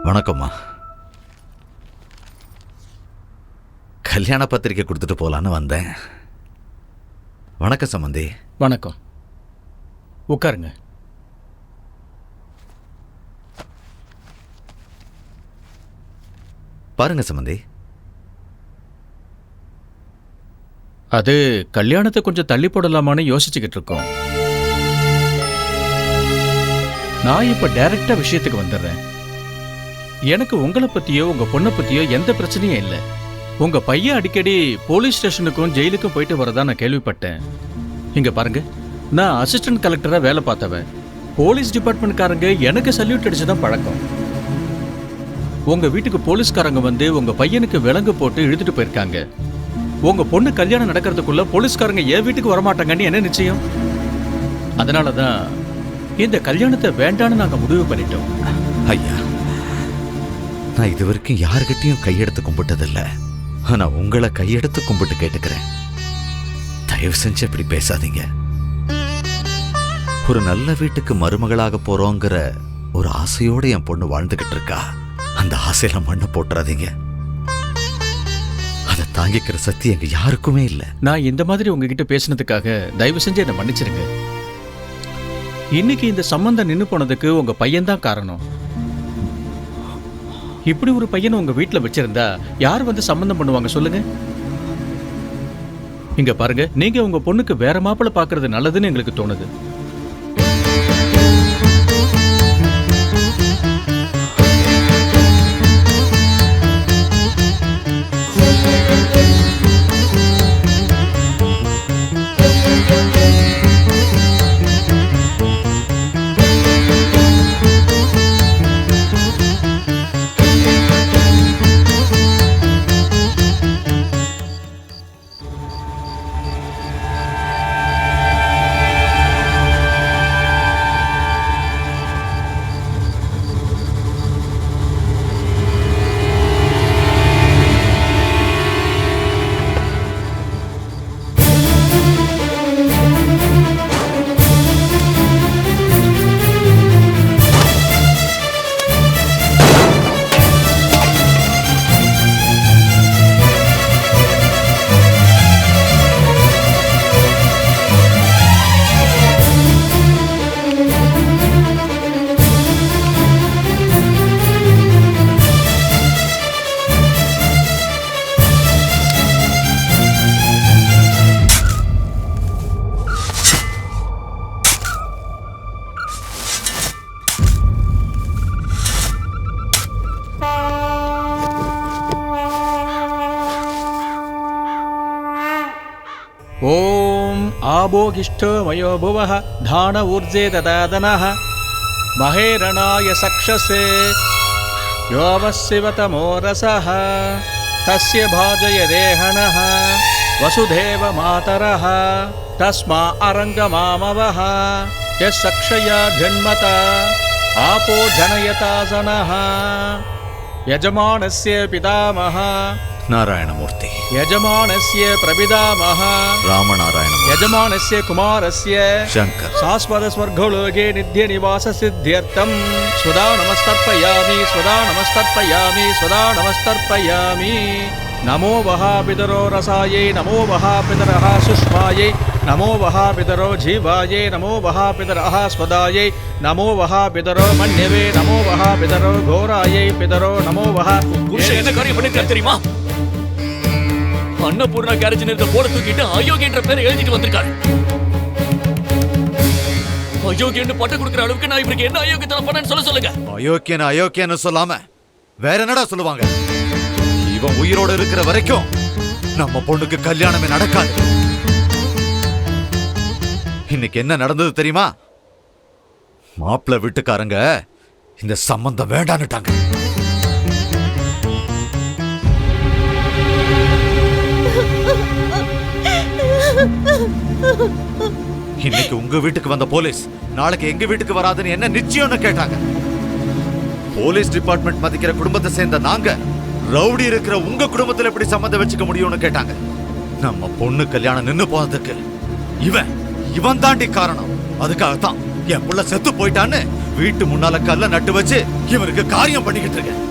வணக்கம்மா. கல்யாண பத்திரிக்கை கொடுத்துட்டு போலான்னு வந்தேன். வணக்கம் சம்பந்தி. வணக்கம், உட்காருங்க. பாருங்க சம்பந்தி, அது கல்யாணத்தை கொஞ்சம் தள்ளி போடலாமான்னு யோசிச்சுக்கிட்டு இருக்கோம். நான் இப்ப டைரக்டா விஷயத்துக்கு வந்துடுறேன். எனக்கு உங்களை பத்தியோ உங்க பொண்ணை பத்தியோ எந்த பிரச்சனையும் இல்லை. உங்க பையன் அடிக்கடி போலீஸ் ஸ்டேஷனுக்கும் ஜெயிலுக்கும் போயிட்டு வரதா நான் கேள்விப்பட்டேன். இங்க பாருங்க, நான் அசிஸ்டன்ட் கலெக்டரா வேலை பார்த்தவன். போலீஸ் டிபார்ட்மெண்ட்காரங்க எனக்கு சல்யூட் அடிச்சுதான் பழக்கம். உங்க வீட்டுக்கு போலீஸ்காரங்க வந்து உங்க பையனுக்கு விலங்கு போட்டு இழுத்துட்டு போயிருக்காங்க. உங்க பொண்ணு கல்யாணம் நடக்கிறதுக்குள்ள போலீஸ்காரங்க என் வீட்டுக்கு வரமாட்டாங்கன்னு என்ன நிச்சயம்? அதனாலதான் இந்த கல்யாணத்தை வேண்டான்னு நாங்க முடிவு பண்ணிட்டோம். ஐயா, நான் இது வரைக்கும் யாருக்கிட்டையும் கையெடுத்து கும்பிட்டதில்ல. ஆனா உங்களை கையெடுத்து கும்பிட்டு கேட்டுக்கிறேன். தயவு செஞ்சு இப்படி பேசாதீங்க. ஒரு நல்ல வீட்டுக்கு மருமகளாக போறோங்கிற ஒரு ஆசையோட என் பொண்ணு வாழ்ந்துகிட்டு இருக்கா. அந்த ஆசையில மண்ணை போட்டுறாதீங்க. அதை தாங்கிக்கிற சக்தி எங்க யாருக்குமே இல்ல. நான் இந்த மாதிரி உங்ககிட்ட பேசினதுக்காக தயவு செஞ்சு என்னை மன்னிச்சிருங்க. இன்னைக்கு இந்த சம்பந்தம் நின்னு போனதுக்கு உங்க பையன்தான் காரணம். இப்படி ஒரு பையனை உங்க வீட்டுல வச்சிருந்தா யார் வந்து சம்பந்தம் பண்ணுவாங்க சொல்லுங்க? இங்க பாருங்க, நீங்க உங்க பொண்ணுக்கு வேற மாப்பிள்ளை பாக்குறது நல்லதுன்னு எங்களுக்கு தோணுது. ஓம் ஆபோகிஷ்டோ மயோ புவः தான ஊர்ஜே ததாதனः மகேரணாய சக்ஷசே யோவசிவதமோ ரசः தஸ்ய பாஜயதேஹனः வசுதேவ மாதரः தஸ்மா அரங்கமாமவः யசக்ஷயா ஜன்மத ஆபோ ஜனயதாசனः யஜமானஸ்ய பிதாமஹ நாராயணமூர்த்தி, यजमानस्य प्रपितामह रामनारायण, यजमानस्य कुमारस्य शंकर, शाश्वत स्वर्गलोके नित्य निवास सिद्ध्यर्थं स्वदा नमस्तर्पयामि, स्वदा नमस्तर्पयामि, स्वदा नमस्तर्पयामि। नमो वः पितरो रसायै, नमो वः पितरः सुष्मायै, नमो वः पितरो जीवायै, नमो वः पितरः स्वदायै, नमो वः पितरो मन्यवे, नमो वः पितरो घोरायै, पितरो नमो वः। புருஷன் என்ன காரியம் பண்ணிருக்காரு தெரியுமா? அன்னபூர்ணா கேரேஜ் நிறுத்த போட தூக்கிட்டு அயோக்கியன்ற பேரை எழுதிட்டு வந்திருக்காரு. அயோக்கியன்னு பட்டம் கொடுக்குற அளவுக்கு நான் இவருக்கு என்ன அயோக்கியத்தனம் பண்ணேன்னு சொல்லுங்க. அயோக்கியன்னு சொல்லாம வேற என்னடா சொல்லுவாங்க? இவன் உயிரோட இருக்கிற வரைக்கும் நம்ம பொண்ணுக்கு கல்யாணமே நடக்காது. இன்னைக்கு என்ன நடந்தது தெரியுமா? மாப்பிள்ளை வீட்டுக்காரங்க இந்த சம்பந்தம் வேண்டான்னுட்டாங்க. இன்னைக்கு உங்க வீட்டுக்கு வந்த போலீஸ் நாளைக்கு எங்க வீட்டுக்கு வராதுன்னு என்ன நிச்சயம்னு கேட்டாங்க. போலீஸ் டிபார்ட்மெண்ட் மதிக்கிற குடும்பத்தை சேர்ந்த நாங்க ரவுடி இருக்கிற உங்க குடும்பத்துல எப்படி சம்மந்தம் வச்சுக்க முடியும்னு கேட்டாங்க. நம்ம பொண்ணு கல்யாணம் நின்னு போனதுக்கு இவன் தாண்டி காரணம். அதுக்காகத்தான் என் புள்ள செத்து போயிட்டான்னு வீட்டு முன்னால கல்ல நட்டு வச்சு இவருக்கு காரியம் பண்ணிக்கிட்டு இருக்கேன்.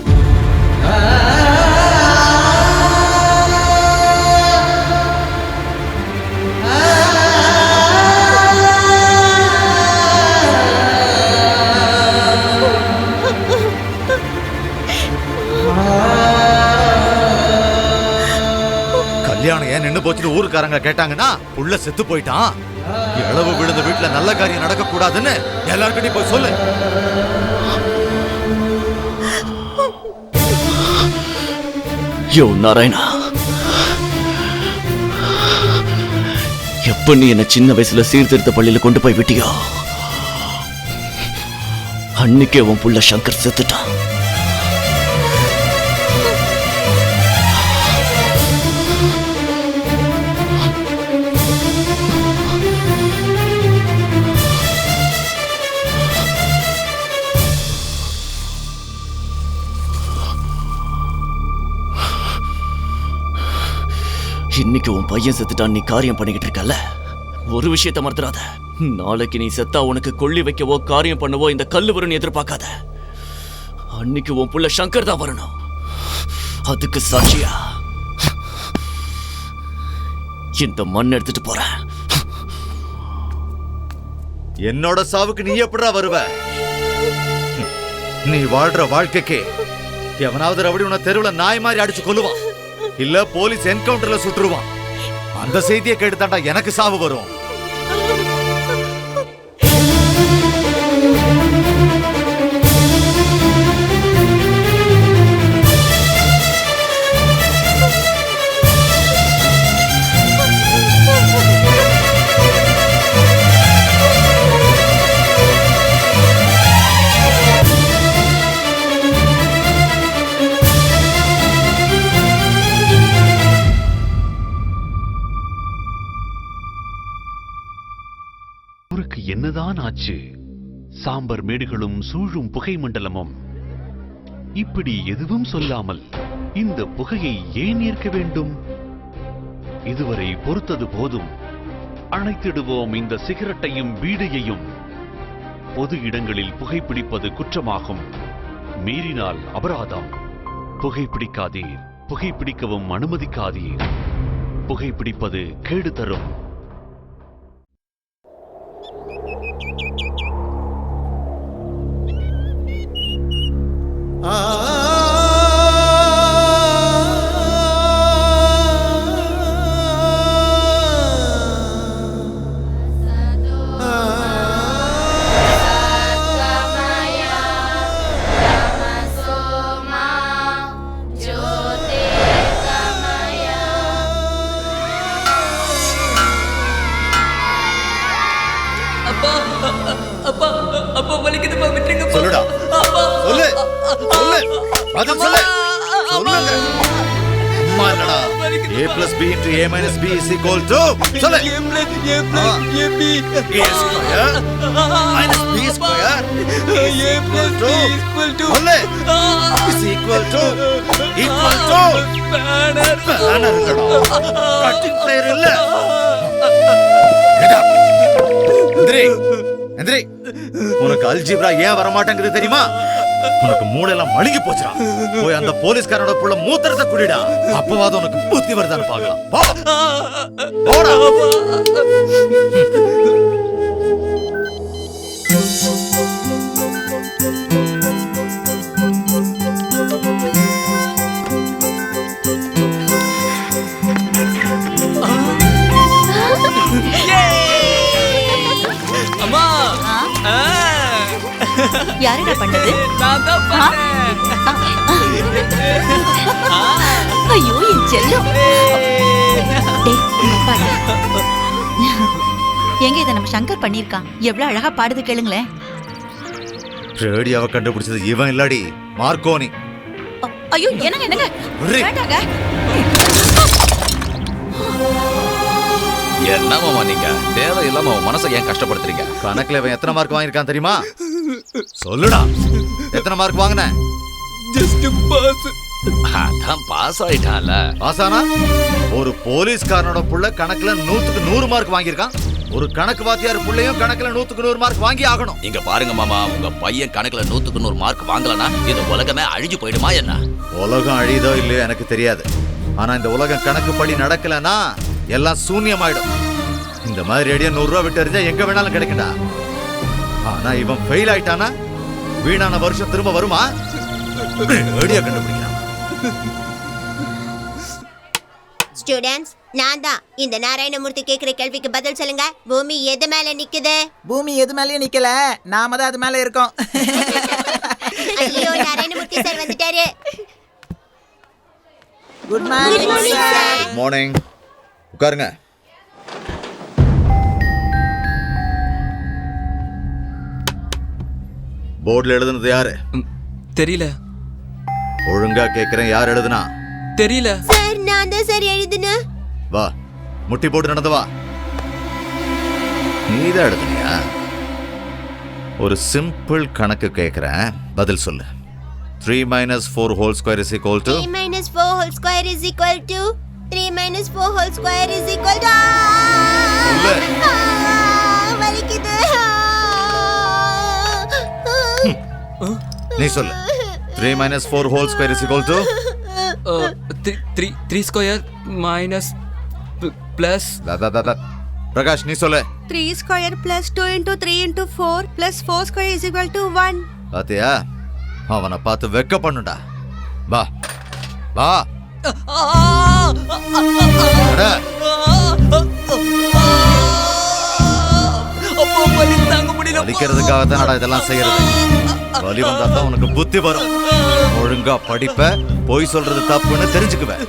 கல்யாணம் ஏன் நின்னு போச்சுன்னு ஊருக்காரங்க கேட்டாங்கன்னா புள்ள செத்து போயிட்டான், இளவு விழுந்த வீட்டுல நல்ல காரியம் நடக்க கூடாதுன்னு எல்லார்கிட்டையும் போய் சொல்லு. யோ நாராயணா, எப்ப நீ என்ன சின்ன வயசுல சீர்திருத்த பள்ளியில கொண்டு போய் விட்டியோ அன்னைக்கே உன் புள்ள சங்கர் செத்துட்டான். இன்னைக்கு உன் பையன் செத்துட்டான், நீ காரியம் பண்ணிக்கிட்டு இருக்கல. ஒரு விஷயத்த மறந்துடாத, நாளைக்கு நீ செத்தா உனக்கு கொள்ளி வைக்கவோ காரியம் பண்ணவோ இந்த கல்லு வரும்னு எதிர்பார்க்காத. அன்னைக்கு உன் புள்ள சங்கர் தான் வரணும். அதுக்கு சாட்சியா இந்த மண் எடுத்துட்டு போறேன். என்னோட சாவுக்கு நீ எப்படிடா வருவ? நீ வாழ்ற வாழ்க்கைக்கு எவனாவது ரவுடி உன்னை தெருவுல நாய் மாதிரி அடிச்சு கொல்லுவான், இல்ல போலீஸ் என்கவுண்டர்ல சுட்டுருவான். அந்த செய்தியை கேட்டுதான்டா எனக்கு சாவு வரும். ஊருக்கு என்னதான் ஆச்சு? சாம்பர் மேடுகளும் சூழும் புகை மண்டலமும். இப்படி எதுவும் சொல்லாமல் இந்த புகையை ஏன் ஏற்க வேண்டும்? இதுவரை பொறுத்தது போதும். அணைத்திடுவோம் இந்த சிகரெட்டையும் பீடியையும். பொது இடங்களில் புகைப்பிடிப்பது குற்றமாகும். மீறினால் அபராதம். புகைப்பிடிக்காதீர், புகைப்பிடிக்கவும் அனுமதிக்காதீர். புகைப்பிடிப்பது கேடு தரும். சொல்லுடா, சொல்லு, சொல்லு, பதில் சொல்லு, சொல்லுங்க. அம்மா இல்லடா. A plus B into A minus B is equal to, சொல்லு. A square minus B square is equal to, சொல்லு, is equal to banner இல்லடா. கட்டிங் பிளேயர் இல்ல. கேடா. எந்திரி. உனக்கு அல்ஜிப்ரா ஏன் வர மாட்டேங்குது தெரியுமா? உனக்கு மூளையெல்லாம் மழுங்கி போச்சுடா. போய் அந்த போலீஸ்காரனோட புள்ள மூத்திரத்தை குடிடா. அப்பவாது உனக்கு புத்தி வருதான்னு பார்க்கலாம். போடா. அம்மா, யாருடா பண்ணது? நான் தான் பண்ணேன். ஐயோ என் செல்லம். டேய், உங்க அப்பாடா. எங்க இதை நம்ம சங்கர் பண்ணிருக்கான். எவ்வளவு அழகா பாடுது கேளுங்களேன். ரேடியோவை கண்டுபிடிச்சது இவன் இல்லடி, மார்க்கோனி. ஐயோ என்னங்க வேண்டாங்க. என்ன மாமா நீங்க தேவையில்லாம அவன் மனசை ஏன் கஷ்டப்படுத்துறீங்க? கணக்குல இவன் எத்தனை மார்க் வாங்கியிருக்கான் தெரியுமா? சொல்லுடா, எத்தனை மார்க் வாங்கின? Just pass. அதான் பாஸ் ஆயிட்டான்ல. பாஸ் ஆனா ஒரு போலீஸ்காரனோட புள்ள கணக்குல 100க்கு 100 மார்க் வாங்கியிருக்கான். ஒரு கணக்கு வாத்தியார் புள்ளையும் கணக்குல 100க்கு 100 மார்க் வாங்கி ஆகணும். இங்க பாருங்க மாமா, உங்க பையன் கணக்குல 100க்கு 100 மார்க் வாங்கலனா இந்த உலகமே அழிஞ்சு போயிடுமா என்ன? உலகம் அழியுதோ இல்லையோ எனக்கு தெரியாது. ஆனா இந்த உலகம் கணக்குப்படி நடக்கலனா எல்லாம் சூன்யமாயிடும். இந்த மாதிரி ரேடியோ 100 ரூபா விட்டு எறிஞ்சா எங்க வேணாலும் கிடைக்கும்டா. ஆனா இவன் ஃபெயில் ஆயிட்டானா வீணான வருஷம் திரும்ப வருமா? ரேடியோ கண்டுபிடிக்கிறான். ஸ்டூடெண்ட்ஸ், நான் தான். இந்த நாராயணமூர்த்தி கேக்குற கேள்விக்கு பதில் சொல்லுங்க. பூமி எது மேல நிக்குது? பூமி எது மேலயும் நிக்கல, நாம தான் அது மேல இருக்கோம். ஐயோ, நாராயணமூர்த்தி சார் வந்துட்டாரு. Good morning sir. மார்னிங். உட்காருங்க. போர்டுல எழுதுனது யாரு? தெரியல. ஒழுங்கா கேக்குறேன், யார் எழுதுனா? தெரியல சார். நான் தான் சார் எழுதுனேன். வா, முட்டி போட்டு நடந்து வா. நீதான் எழுதுனியா? ஒரு சிம்பிள் கணக்கு கேக்குறேன், பதில் சொல்லு. 3 minus 4 whole square is equal to 3 minus 4 whole square is equal to 3 minus 4 whole square is equal to வலிக்குது. நீ சொல்லு. 3 minus 4 whole square is equal to 3 square minus plus Prakash நீ சொல்லு. 3 square plus 2 into 3 into 4 plus 4 square is equal to 1. பாத்தியா, அவனை பார்த்து வெக்க பண்ணுடா. வா வா அட. வலிக்கிறதுக்காக தானடா இதெல்லாம் செய்யறது. வலி வந்தா தான் உனக்கு புத்தி வரும். ஒழுங்கா படிப்ப, போய் சொல்றது தப்புன்னு தெரிஞ்சுக்குவேன்.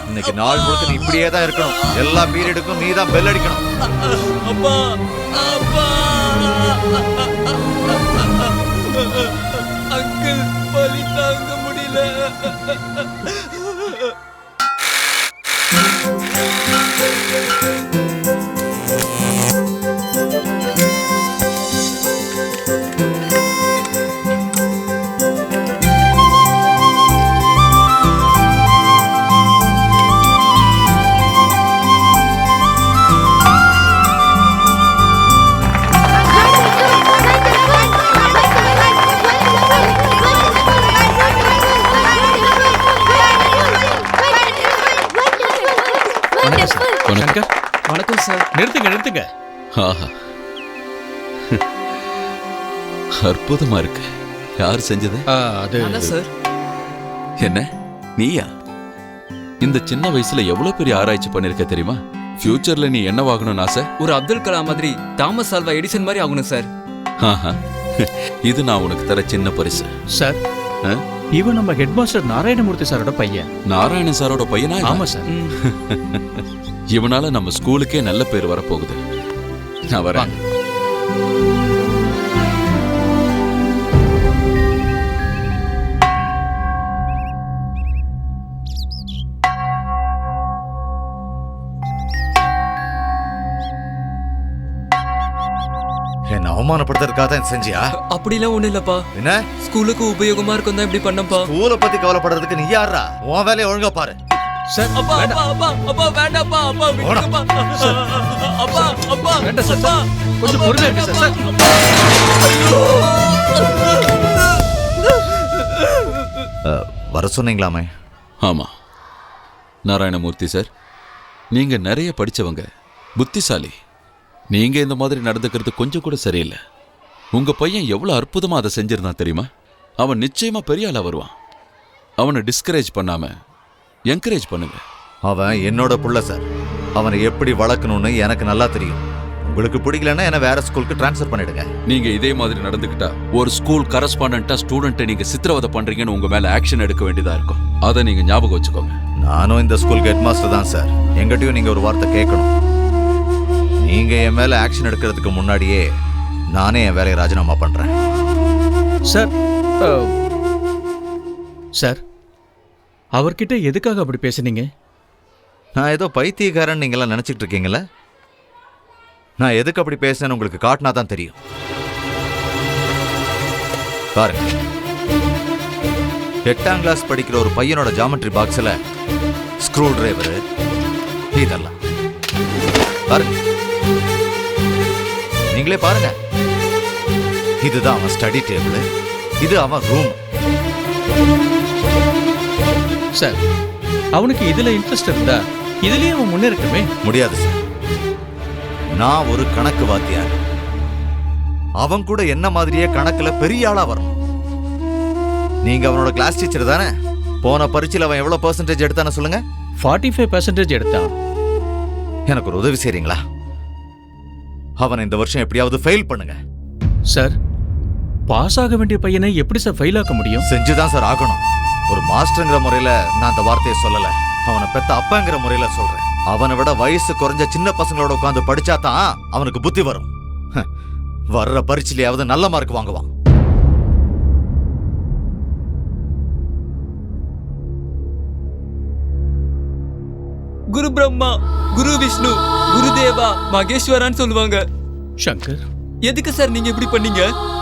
இன்னைக்கு நாள் முழுக்க நீ இப்படியே தான் இருக்கணும். எல்லா பீரியடுக்கும் நீ தான் பெல் அடிக்கணும். அங்கிள் வலி தாங்க முடியல. வணக்கம் சார். நிறுத்துங்க. ஆஹா, அற்புதமா இருக்கு. யார் செஞ்சது? அது சார். என்ன, நீயா? இந்த சின்ன வயசுல எவ்வளவு பெரிய ஆராய்ச்சி பண்ணிருக்க தெரியுமா? ஃபியூச்சர்ல நீ என்னவாகணும்னு ஆசை? ஒரு அப்துல் கலாம் மாதிரி, தாமஸ் ஆல்வா எடிசன் மாதிரி ஆகணும் சார். ஆஹா, இது நான் உனக்கு தர சின்ன பரிசு. சார், இவன் நம்ம ஹெட்மாஸ்டர் நாராயணமூர்த்தி சாரோட பையன். நாராயண சாரோட பையனா? ஆமா சார். இவனால நம்ம ஸ்கூலுக்கே நல்ல பேர் வரப்போகுது. நான் வரேன். என்ன அவமானப்படுத்துறதுக்காக தான் செஞ்சியா? அப்படிலாம் ஒண்ணு இல்லப்பா. என்ன, ஸ்கூலுக்கு உபயோகமா இருக்கும் தான் இப்படி பண்ணப்பா. ஸ்கூலை பத்தி கவலைப்படுறதுக்கு நீ யாரா? உன் வேலையை ஒழுங்கா பாரு. சார், அப்பா வேண்டாப்பா. அப்பா விடுங்கப்பா. அப்பா வேண்டாம் சார். கொஞ்சம் பொறுமையா இருங்க சார். வர சொன்னீங்களாமே? ஆமா நாராயணமூர்த்தி சார், நீங்க நிறைய படிச்சவங்க, புத்திசாலி. நீங்க இந்த மாதிரி நடந்துக்கிறது கொஞ்சம் கூட சரியில்லை. உங்க பையன் எவ்வளவு அற்புதமா அதை செஞ்சிருந்தான் தெரியுமா? அவன் நிச்சயமா பெரிய ஆளா வருவான். அவனை டிஸ்கரேஜ் பண்ணாம என்கரேஜ் பண்ணுங்க. அவன் என்னோட புள்ள சார். அவனை எப்படி வளர்க்கணும்னு எனக்கு நல்லா தெரியும். உங்களுக்கு பிடிக்கலன்னா என்ன வேற ஸ்கூலுக்கு ட்ரான்ஸ்ஃபர் பண்ணிடுங்க. நீங்க இதே மாதிரி நடந்துக்கிட்டா ஒரு ஸ்கூல் கரஸ்பாண்டன்ட்டா ஸ்டூடெண்ட்டை நீங்க சித்திரவதை பண்றீங்கன்னு உங்க மேல ஆக்ஷன் எடுக்க வேண்டியதா இருக்கும். அதை நீங்க ஞாபகம் வச்சுக்கோங்க. நானும் இந்த ஸ்கூலுக்கு ஹெட் மாஸ்டர் தான் சார். எங்கிட்டயும் நீங்க ஒரு வார்த்தை கேட்கணும். நீங்க என் மேல ஆக்ஷன் எடுக்கிறதுக்கு முன்னாடியே நானே என் வேலையை ராஜினாமா பண்றேன். சார், சார், அவர்கிட்ட எதுக்காக அப்படி பேசுனீங்க? நான் ஏதோ பைத்தியக்காரன் நீங்களாம் நினைச்சிட்டு இருக்கீங்களா? நான் எதுக்கு அப்படி பேசுனேன்னு உங்களுக்கு காட்டினா தான் தெரியும். பாருங்க, 8ஆம் கிளாஸ் படிக்கிற ஒரு பையனோட ஜாமெட்ரி பாக்ஸ்ல ஸ்க்ரூ டிரைவர் இதெல்லாம் பாருங்க. நீங்களே பாருங்க. இதுதான் அவன் ஸ்டடி டேபிள், இது அவன் ரூம். சார், அவனுக்கு இதுல இன்ட்ரெஸ்ட் இருந்தா இதுலயே அவன் முன்னேறட்டுமே. முடியாது சார். நான் ஒரு கணக்கு வாத்தியார். அவன் கூட என்ன மாதிரியே கணக்குல பெரிய ஆளா வரணும். நீங்க அவனோட கிளாஸ் டீச்சர் தானே? போன பரீட்சையில் அவன் எவ்வளவு பெர்சன்டேஜ் எடுத்தான்னு சொல்லுங்க. 45% எடுத்தான். எனக்கு ஒரு உதவி செய்றீங்களா? அவனை இந்த வருஷம் எப்படியாவது ஃபெயில் பண்ணுங்க. சார், பாஸ் ஆக வேண்டிய பையனை எப்படி சார் ஃபெயில் ஆக்க முடியும்? செஞ்சுதான் சார் ஆகணும். ஒரு மாஸ்டர்ங்கிற முறையில நான் அந்த வார்த்தையை சொல்லல. அவனை பெத்த அப்பாங்கிற முறையில சொல்றேன். அவனை விட வயசு குறைஞ்ச சின்ன பசங்களோட உட்காந்து படிச்சா தான் அவனுக்கு புத்தி வரும். வர்ற பரீட்சையிலாவது நல்ல மார்க் வாங்குவான். குரு பிரம்மா, குரு விஷ்ணு, குருதேவா, மகேஸ்வரான்னு சொல்லுவாங்க. சங்கர், எதுக்கு சார் நீங்க இப்படி பண்ணீங்க?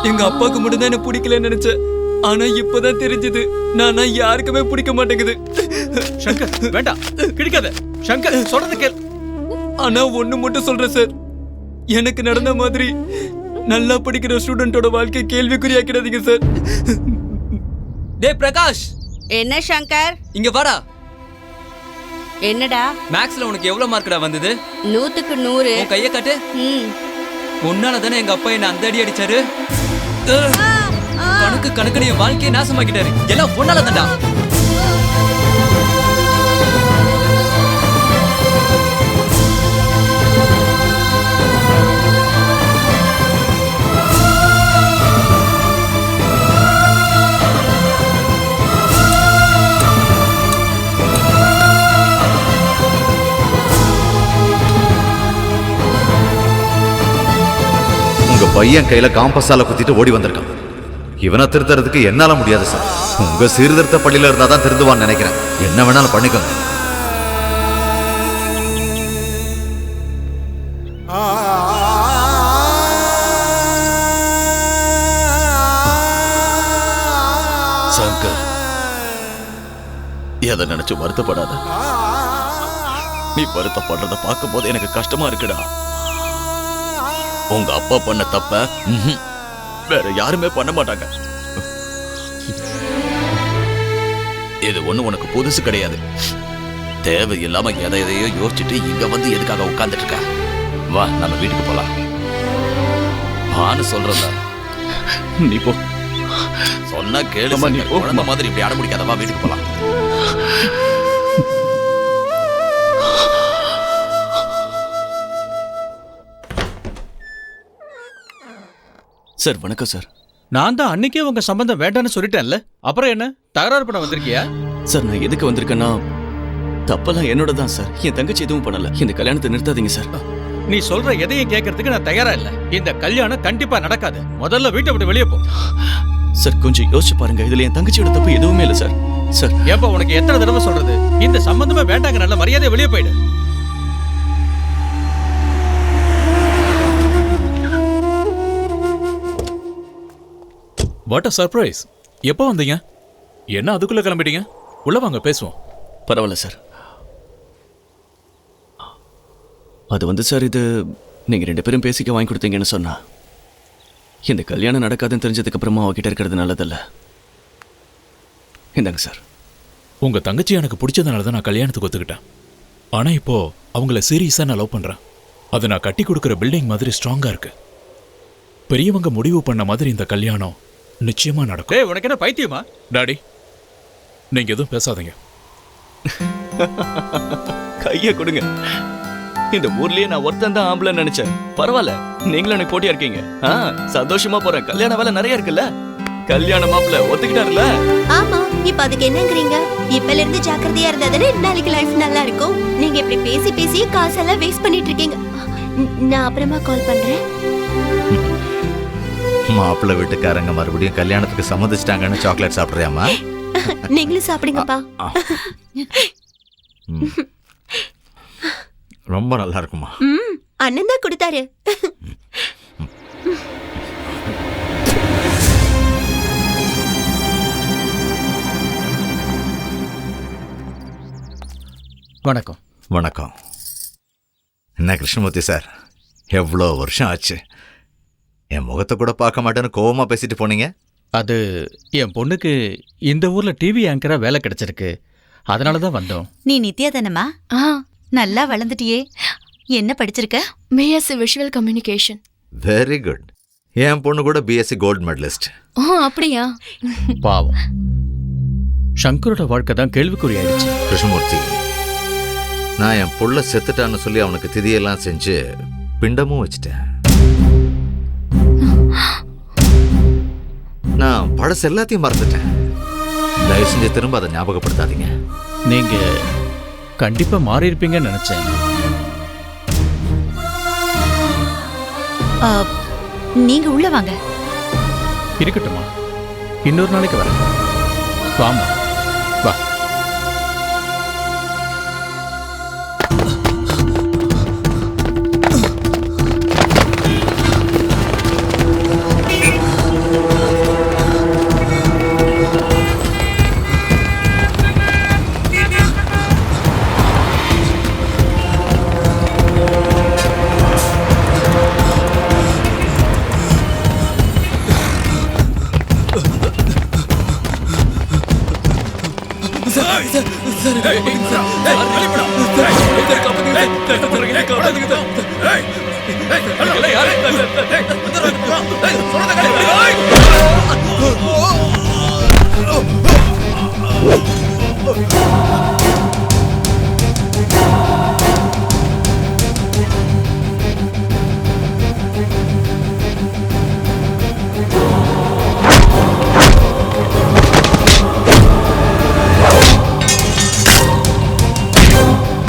எங்க அப்பாவுக்கு மட்டும் தான் என்ன பிடிக்கலன்னு நினைச்சேன். ஆனா இப்பதான் தெரிஞ்சது நான் யாருக்குமே பிடிக்க மாட்டேங்குது. சங்கர் வேண்டாம், கிடைக்காத. சங்கர் சொல்றது கேள். ஆனா ஒண்ணு மட்டும் சொல்றேன் சார், எனக்கு நடந்த மாதிரி நல்லா படிக்கிற ஸ்டூடெண்டோட வாழ்க்கை கேள்விக்குறியாக்கிடாதீங்க சார். டேய் பிரகாஷ். என்ன சங்கர்? இங்க வாடா. என்னடா மேக்ஸ்ல உனக்கு எவ்வளவு மார்க்டா வந்தது? 100க்கு 100. உன் கையை காட்டு. உன்னால தானே எங்க அப்பா என்ன அந்த அடி அடிச்சாரு. கணக்கு என் வாழ்க்கையை நாசமாக்கிட்டாரு. எல்லாம் பொண்ணால தான்டா. உங்க பையன் கையில காம்பஸால குத்திட்டு ஓடி வந்திருக்கான். இவனை திருத்துறதுக்கு என்னால முடியாது சார். உங்க சீர்திருத்த பள்ளியில இருந்தா தான் திருந்துவான்னு நினைக்கிறேன். என்ன வேணாலும் பண்ணிக்கோங்க. சங்கர், எதை நினைச்சு வருத்தப்படாத. நீ வருத்தப்படுறத பார்க்கும் போது எனக்கு கஷ்டமா இருக்குடா. உங்க அப்பா பண்ண தப்ப வேற யாருமே பண்ண மாட்டாங்க. இது ஒண்ணு உனக்கு புதுசு கிடையாது. தேவையில்லாம எதையோ யோசிச்சுட்டு இங்க வந்து எதுக்காக உட்கார்ந்துட்டு இருக்க? வா, நம்ம வீட்டுக்கு போலாம். வான்னு சொல்றல. நீ போ. சொன்னா கேளு. குழந்தை மாதிரி இப்படி அடம் பிடிக்காத. வா, வீட்டுக்கு போலாம். சார் வணக்கம் சார். நான் தான் அன்னைக்கே உங்க சம்பந்தம் வேண்டான்னு சொல்லிட்டேன்ல, அப்புறம் என்ன தகராறு பண்ண வந்திருக்கியா? சார் நான் எதுக்கு வந்திருக்கேன்னா, தப்பெல்லாம் என்னோட தான் சார். என் தங்கச்சி எதுவும் பண்ணல. இந்த கல்யாணத்தை நிறுத்தாதீங்க சார். நீ சொல்ற எதையும் கேட்கறதுக்கு நான் தயாரா இல்ல. இந்த கல்யாணம் கண்டிப்பா நடக்காது. முதல்ல வீட்டை விட்டு வெளியே போ. சார் கொஞ்சம் யோசிச்சு பாருங்க. இதுல என் தங்கச்சியோட தப்பு எதுவுமே இல்லை சார். சார் ஏப்பா உனக்கு எத்தனை தடவை சொல்றது? இந்த சம்பந்தமே வேண்டாங்க. நல்ல மரியாதை வெளியே போயிடு. What a surprise. எப்போ வந்தீங்க? என்ன அதுக்குள்ள கிளம்பிட்டீங்க? உள்ள வாங்க, பேசுவோம். பரவாயில்ல சார். அது வந்து சார், இது நீங்க 2 பேரும் பேசிக்க வாங்கி கொடுத்தீங்கன்னு சொன்னா, இந்த கல்யாணம் நடக்காதுன்னு தெரிஞ்சதுக்கு அப்புறமா அவகிட்ட இருக்கிறது நல்லதில்ல. இந்தாங்க சார். உங்க தங்கச்சி எனக்கு பிடிச்சதுனால தான் நான் கல்யாணத்துக்கு ஒத்துக்கிட்டேன். ஆனா இப்போ அவங்கள சீரியஸா நான் லவ் பண்றேன். அது நான் கட்டி கொடுக்குற பில்டிங் மாதிரி ஸ்ட்ராங்கா இருக்கு. பெரியவங்க முடிவு பண்ண மாதிரி இந்த கல்யாணம் நிச்சயமா நடக்கும். ஏய், உனக்கு என்ன பைத்தியமா? டாடி, நீங்க எதுவும் பேசாதீங்க. கைய கொடுங்க. இந்த ஊர்லயே நான் ஒருத்தன் தான் ஆம்பளை நினைச்சேன். பரவாயில்ல, நீங்களும் எனக்கு போட்டியா இருக்கீங்க. சந்தோஷமா போறேன். கல்யாண வேலை நிறைய இருக்குல்ல. கல்யாண மாப்பிள்ள ஒத்துக்கிட்டாருல. ஆமா, இப்ப அதுக்கு என்னங்கறீங்க? இப்பல இருந்து ஜாக்கிரதையா இருந்தாதானே நாளைக்கு லைஃப் நல்லா இருக்கும். நீங்க இப்படி பேசி பேசி காசெல்லாம் வேஸ்ட் பண்ணிட்டு இருக்கீங்க. நான் அப்புறமா கால் பண்றேன். மாப்பிள்ளை வீட்டுக்காரங்க மறுபடியும் கல்யாணத்துக்கு சம்மதிச்சிட்டாங்கன்னு சாக்லேட் சாப்பிடுறியாமா? நீங்களும் சாப்பிடுங்கப்பா. ரொம்ப நல்லா இருக்குமா? அண்ணன் தான் கொடுத்தாரு. வணக்கம். வணக்கம். என்ன கிருஷ்ணமூர்த்தி சார், எவ்வளோ வருஷம் ஆச்சு. என் முகத்தை கூட பார்க்க மாட்டேன்னு கோவமா பேசிட்டு போனீங்க. அது என் பொண்ணுக்கு இந்த ஊர்ல டிவி ஆங்கரா வேலை கிடைச்சிருக்கு. அதனால தான் வந்தோம். நீ நித்யா தானம்மா? நல்லா வளர்ந்துட்டியே. என்ன படிச்சிருக்க? BSc visual communication. Very good. என் பொண்ணு கூட பிஎஸ்சி கோல்டு மெடலிஸ்ட். ஓ அப்படியா? பாவம், சங்கரோட வாழ்க்கை தான் கேள்விக்குறி ஆயிடுச்சு. கிருஷ்ணமூர்த்தி, நான் என் புள்ள செத்துட்டான்னு சொல்லி அவனுக்கு திதியெல்லாம் செஞ்சு பிண்டமும் வச்சுட்டேன். நான் பழசு எல்லாத்தையும் மறந்துட்டேன். தயவு செஞ்சு திரும்ப அதை ஞாபகப்படுத்தாதீங்க. நீங்க கண்டிப்பா மாறி இருப்பீங்கன்னு நினைச்சேன். நீங்க உள்ள வாங்க. இருக்கட்டுமா, இன்னொரு நாளைக்கு வரேன். வாமா, வா.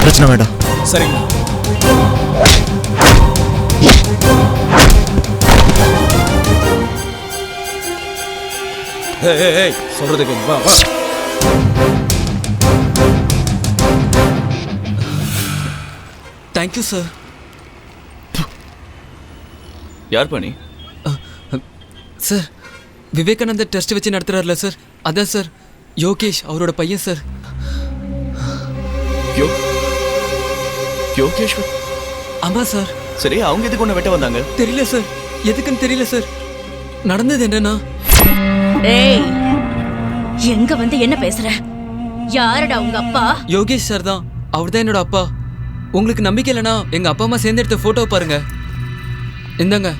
பிரச்சனை வேண்டாம். சரிங்க. சொல்றதுக்கு வா வா. Thank you sir. யார் பண்ணி? சார் விவேகானந்தர் டெஸ்ட் வச்சு நடத்துறாருல சார், அதான் சார் யோகேஷ் அவரோட பையன் சார். யோகேஷ்? ஆமா சார். சரி, அவங்க எதுக்கு ஒன்று வெட்ட வந்தாங்க? தெரியல சார், எதுக்குன்னு தெரியல சார். நடந்தது என்னன்னா, ஏய் எங்க வந்து என்ன பேசுற? யாரடா உங்க அப்பா? யோகேஷ் சார் தான், அவர் தான் என்னோட அப்பா. உங்களுக்கு நம்பிக்கை இல்லைனா எங்க அப்பா அம்மா சேர்ந்து எடுத்த போட்டோ பாருங்க. இந்தாங்க.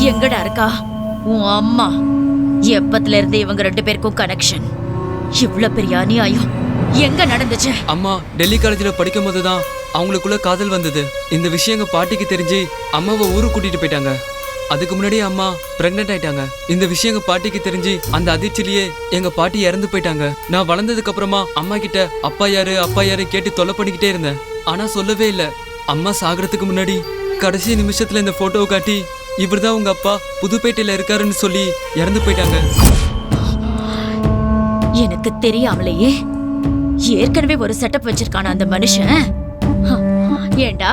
எங்கடா இருக்கா உன் அம்மா? எப்பத்துல இருந்து இவங்க 2 பேருக்கும் கனெக்ஷன்? இவ்வளவு பெரிய அநியாயம் எங்க நடந்துச்சு? அம்மா டெல்லி காலேஜில் படிக்கும் போது தான் அவங்களுக்குள்ள காதல் வந்தது. இந்த விஷயம் எங்க பாட்டிக்கு தெரிஞ்சு அம்மாவை ஊருக்கு கூட்டிட்டு போயிட்டாங்க. அதுக்கு முன்னாடியே அம்மா பிரெக்னென்ட் ஆயிட்டாங்க. இந்த விஷயம் எங்க பாட்டிக்கு தெரிஞ்சு அந்த அதிர்ச்சிலேயே எங்க பாட்டி இறந்து போயிட்டாங்க. நான் வளர்ந்ததுக்கு அப்புறமா அம்மா கிட்ட அப்பா யாரு கேட்டு தொல்லை பண்ணிக்கிட்டே இருந்தேன். ஆனா சொல்லவே இல்லை. அம்மா சாகிறதுக்கு முன்னாடி கடைசி நிமிஷத்துல இந்த போட்டோவை காட்டி இவர்தான் உங்க அப்பா புதுப்பேட்டையில இருக்காருன்னு சொல்லி இறந்து போயிட்டாங்க. எனக்கு தெரியாமலேயே ஏற்கனவே ஒரு செட்டப் வச்சிருக்கான அந்த மனுஷன். ஏண்டா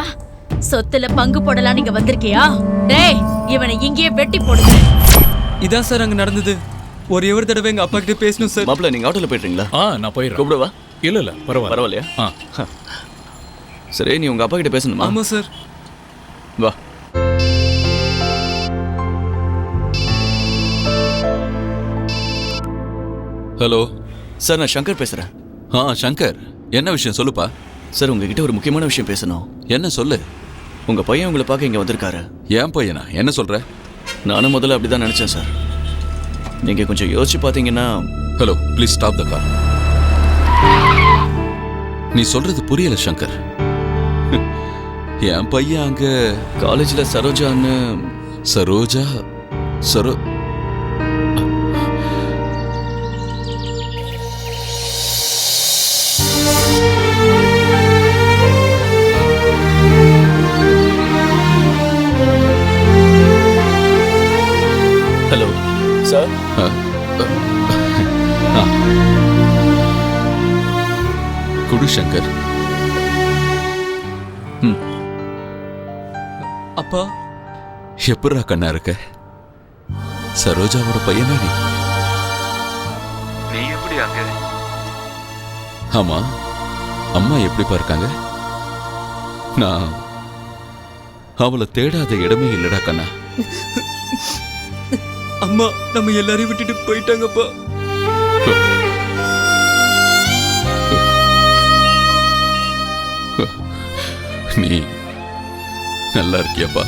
சொத்துல பங்கு போடலாம் நீங்க வந்திருக்கியா? டேய் இவனை இங்கேயே வெட்டி போடுங்க. இதான் சார் அங்க நடந்தது. ஒரே ஒரு தடவை எங்க அப்பா கிட்ட பேசணும் சார். மாப்பிள்ள நீங்க ஆட்டோல போயிடுறீங்களா? நான் போயிடுறேன். கூப்பிடுவா? இல்ல பரவாயில்லையா? சரி, நீ உங்க அப்பா கிட்ட பேசணுமா? ஆமா சார். வா. ஹலோ சார், நான் சங்கர் பேசுறேன். சங்கர், என்ன விஷயம் சொல்லுப்பா. சார், உங்ககிட்ட ஒரு முக்கியமான விஷயம் பேசணும். என்ன சொல்லு. உங்க பையன் உங்களை பார்க்க இங்க வந்திருக்காரு. ஏன் பையனா? என்ன சொல்ற? நானும் முதல்ல அப்படிதான் நினைச்சேன் சார். நீங்க கொஞ்சம் யோசிச்சு பாத்தீங்கன்னா. Hello, please stop the car. நீ சொல்றது புரியல சங்கர். என் பையன் அங்க காலேஜ்ல சரோஜான்னு. சரோஜா? Hello sir. குடு சங்கர். அப்பா எப்படா கண்ணா இருக்க? சரோஜாவோட பையனா நீ? எப்படி அங்க? ஆமா, அம்மா எப்படி பார்க்காங்க? நான் அவளை தேடாத இடமே இல்லடா கண்ணா. அம்மா நம்ம எல்லாரையும் விட்டுட்டு போயிட்டாங்கப்பா. நீ நல்லா இருக்கியாப்பா?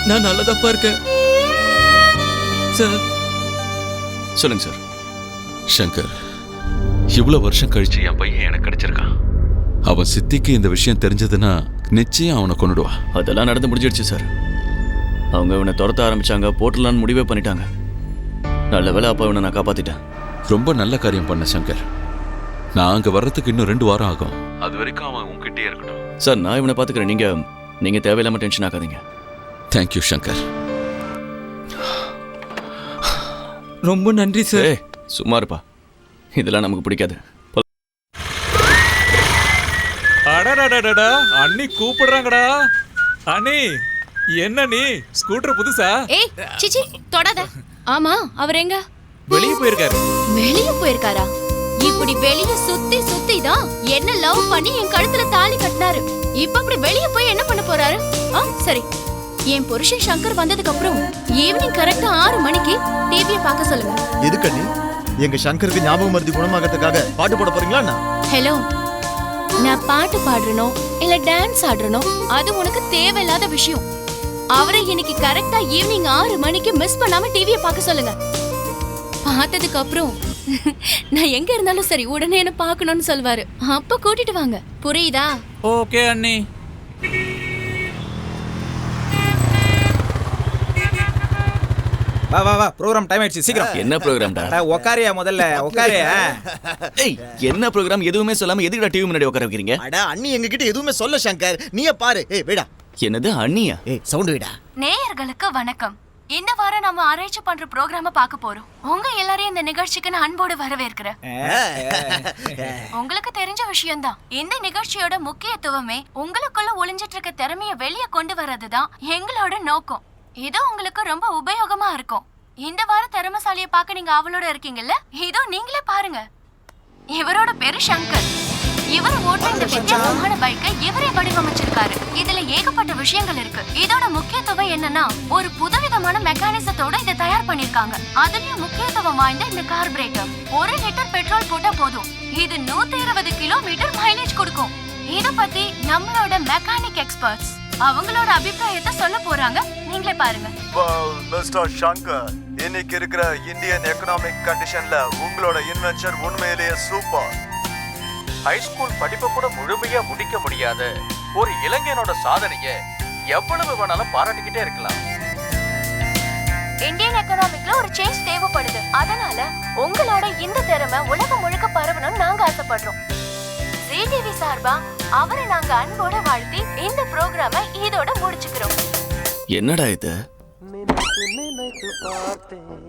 நான் நல்லதாப்பா இருக்கேன் சார். சொல்லுங்க சார். சங்கர், இவ்வளவு வருஷம் கழிச்சு என் பையன் எனக்கு கிடைச்சிருக்கான். அவன் சித்திக்கு இந்த விஷயம் தெரிஞ்சதுன்னா நிச்சயம் அவனை கொண்டுடுவா. அதெல்லாம் நடந்து முடிஞ்சிடுச்சு சார். அவங்க இவனை துரத்த ஆரம்பிச்சாங்க, போட்டலான்னு முடிவே பண்ணிட்டாங்க. நல்ல வேளை அப்பா இவனை நான் காப்பாத்திட்டேன். ரொம்ப நல்ல காரியம் பண்ண சங்கர். நான் அங்க வர்றதுக்கு இன்னும் 2 வாரம் ஆகும். அது வரைக்கும் அவன் உன்கிட்டே இருக்கட்டும். சார், நான் இவனை பாத்துக்கிறேன். நீங்க தேவையில்லாம டென்ஷன் ஆகாதீங்க. தேங்க்யூ சங்கர். ரொம்ப நன்றி சார். சும்மா இருப்பா, இதெல்லாம் நமக்கு பிடிக்காது. அடடடடடா, அண்ணி கூப்பிடுறாங்கடா. அண்ணி, என்ன நீ ஸ்கூட்டர் புதுசா? ஏய் சிச்சி தொடாத. ஆமா, அவர் எங்க? வெளியே போயிருக்காரு. வெளிய போயிருக்காரா? இப்படி வெளிய சுத்தி சுத்தி தான் என்ன லவ் பண்ணி என் கழுத்துல தாலி கட்டினாரு. இப்ப அப்படி வெளிய போய் என்ன பண்ண போறாரு? சரி, என் புருஷன் சங்கர் வந்ததுக்கு அப்புறம் ஈவினிங் கரெக்டா 6 மணிக்கு டிவியை பார்க்க சொல்லுங்க. எதுக்கு அண்ணி? எங்க சங்கருக்கு ஞாபகம் மருதி குணமாகறதுக்காக பாட்டு போட போறீங்களா? ஹலோ, நான் பாட்டு பாடுறனோ இல்ல டான்ஸ் ஆடுறனோ அது உனக்கு தேவையில்லாத விஷயம். அவரை இன்னைக்கு கரெக்டா ஈவினிங் 6 மணிக்கு மிஸ் பண்ணாம டிவியை பார்க்க சொல்லுங்க. பார்த்ததுக்கு அப்புறம் நான் எங்க இருந்தாலும் சரி உடனே என்ன பார்க்கணும்னு சொல்வாரு. அப்ப கூட்டிட்டு வாங்க, புரியுதா? ஓகே அண்ணி. வா வா வா, ப்ரோகிராம் டைம் ஆயிடுச்சு, சீக்கிரம். என்ன ப்ரோகிராம்டா? உக்காரியா முதல்ல, உக்காரியா. ஏய், என்ன ப்ரோகிராம்? எதுவுமே சொல்லாம எதுக்குடா டிவி முன்னாடி உட்கார வைக்கிறீங்க? அட அண்ணி எங்க கிட்ட எதுவுமே சொல்ல சங்கர், நீயே பாரு. ஏய் வேடா. என்னது அண்ணியா? ஏய் சவுண்ட் வேடா. நேயர்களுக்கு வணக்கம். இந்த வாரம் நம்ம ஆராய்ச்சி பண்ற ப்ரோகிராம பார்க்க போறோம். உங்க எல்லாரையும் இந்த நிகழ்ச்சிக்கு நான் அன்போடு வரவேற்கிறேன். உங்களுக்கு தெரிஞ்ச விஷயம்தான், இந்த நிகழ்ச்சியோட முக்கியத்துவமே உங்களுக்குள்ள ஒளிஞ்சிட்டு இருக்க திறமைய வெளியே கொண்டு வர்றதுதான் எங்களோட நோக்கம். இது உங்களுக்கு ரொம்ப உபயோகமா இருக்கும். இந்த வாரம் திறமைசாலியை பார்க்க நீங்க அவளோட இருக்கீங்கல்ல, இதோ நீங்களே பாருங்க. இவரோட பேரு சங்கர். இவர் ஓட்டுற இந்த வித்தியாசமான பைக்கை இவரே வடிவமைச்சிருக்காரு. இதுல ஏகப்பட்ட விஷயங்கள் இருக்கு. இதோட முக்கியத்துவம் என்னன்னா, ஒரு புதுவிதமான மெக்கானிசத்தோட இதை தயார் பண்ணிருக்காங்க. அதுலயும் முக்கியத்துவம் வாய்ந்த இந்த கார்பரேட்டர். 1 லிட்டர் பெட்ரோல் போட்டா போதும், இது 120 கிலோமீட்டர் மைலேஜ் கொடுக்கும். இத பத்தி நம்மளோட மெக்கானிக் எக்ஸ்பர்ட்ஸ் அவங்களோட அபிப்பிராயத்தை சொல்ல போறாங்க. நீங்களே பாருங்க. மிஸ்டர் சங்கர், இன்னைக்கு இருக்கிற இந்தியன் எக்கனாமிக் கண்டிஷன்ல உங்களோட இன்வென்ஷன் உண்மையிலேயே சூப்பர். ஹைஸ்கூல் படிப்பை கூட முழுமையா முடிக்க முடியாத ஒரு இளைஞனோட சாதனைய எவ்வளவு வேணாலும் பாராட்டிக்கிட்டே இருக்கலாம். இந்தியன் எக்கனாமிக்ல ஒரு சேஞ்ச் தேவைப்படுது. அதனால உங்களோட இந்த திறமை உலகம் முழுக்க பரவணும்னு நாங்க ஆசைப்படுறோம். ஜிடிவி சார்பா அவரை நாங்க அன்போட வாழ்த்தி இந்த ப்ரோகிராமை இதோட முடிச்சுக்கிறோம். என்னடா இது? நினைத்து பார்த்தேன்,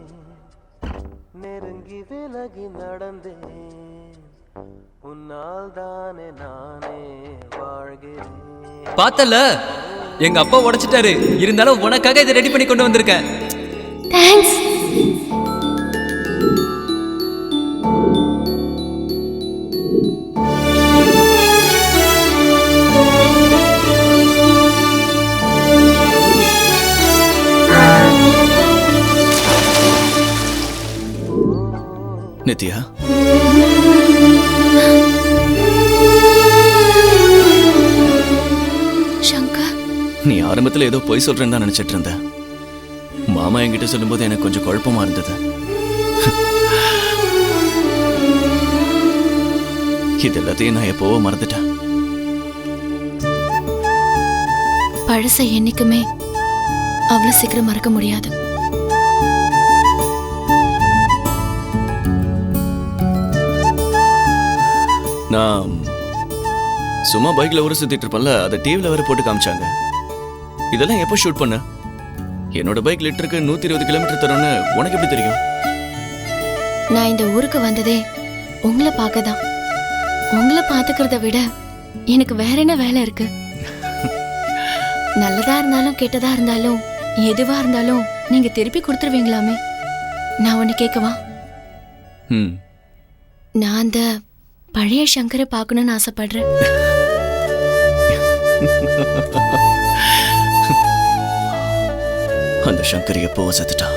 நெருங்கி விலகி நடந்தேன், உன்னால் தானே நானே வாழ்கிறேன். பார்த்தல, எங்க அப்பா உடைச்சிட்டாரு. இருந்தாலும் உனக்காக இதை ரெடி பண்ணி கொண்டு வந்திருக்கேன். தேங்க்ஸ். நித்யா, சங்கர், நீ ஆரம்பத்துல ஏதோ பொய் சொல்றேன்னு தான் நினைச்சிட்டு இருந்த. மாமா என்கிட்ட சொல்லும்போது எனக்கு கொஞ்சம் குழப்பமா இருந்தது. இது எல்லாத்தையும் நான் எப்போவோ மறந்துட்டேன். பழச என்னைக்குமே அவ்வளவு சீக்கிரம் மறக்க முடியாது. நான் சும்மா பைக்ல ஊரை சுத்திட்டு இருப்பேன்ல, அதை டிவில வேற போட்டு காமிச்சாங்க. இதெல்லாம் எப்போ ஷூட் பண்ண? என்னோட பைக் லிட்டருக்கு 120 கிலோமீட்டர் தரும்னு உனக்கு எப்படி தெரியும்? நான் இந்த ஊருக்கு வந்ததே உங்களை பார்க்க தான். உங்களை பார்த்துக்கிறத விட எனக்கு வேற என்ன வேலை இருக்கு? நல்லதா இருந்தாலும் கெட்டதா இருந்தாலும் எதுவா இருந்தாலும் நீங்க திருப்பி கொடுத்துருவீங்களாமே. நான் ஒன்னு கேட்கவா? நான் அந்த பழைய சங்கரை பார்க்கணும்னு ஆசைப்படுறேன். அந்த சங்கர் எப்போ செத்துட்டா?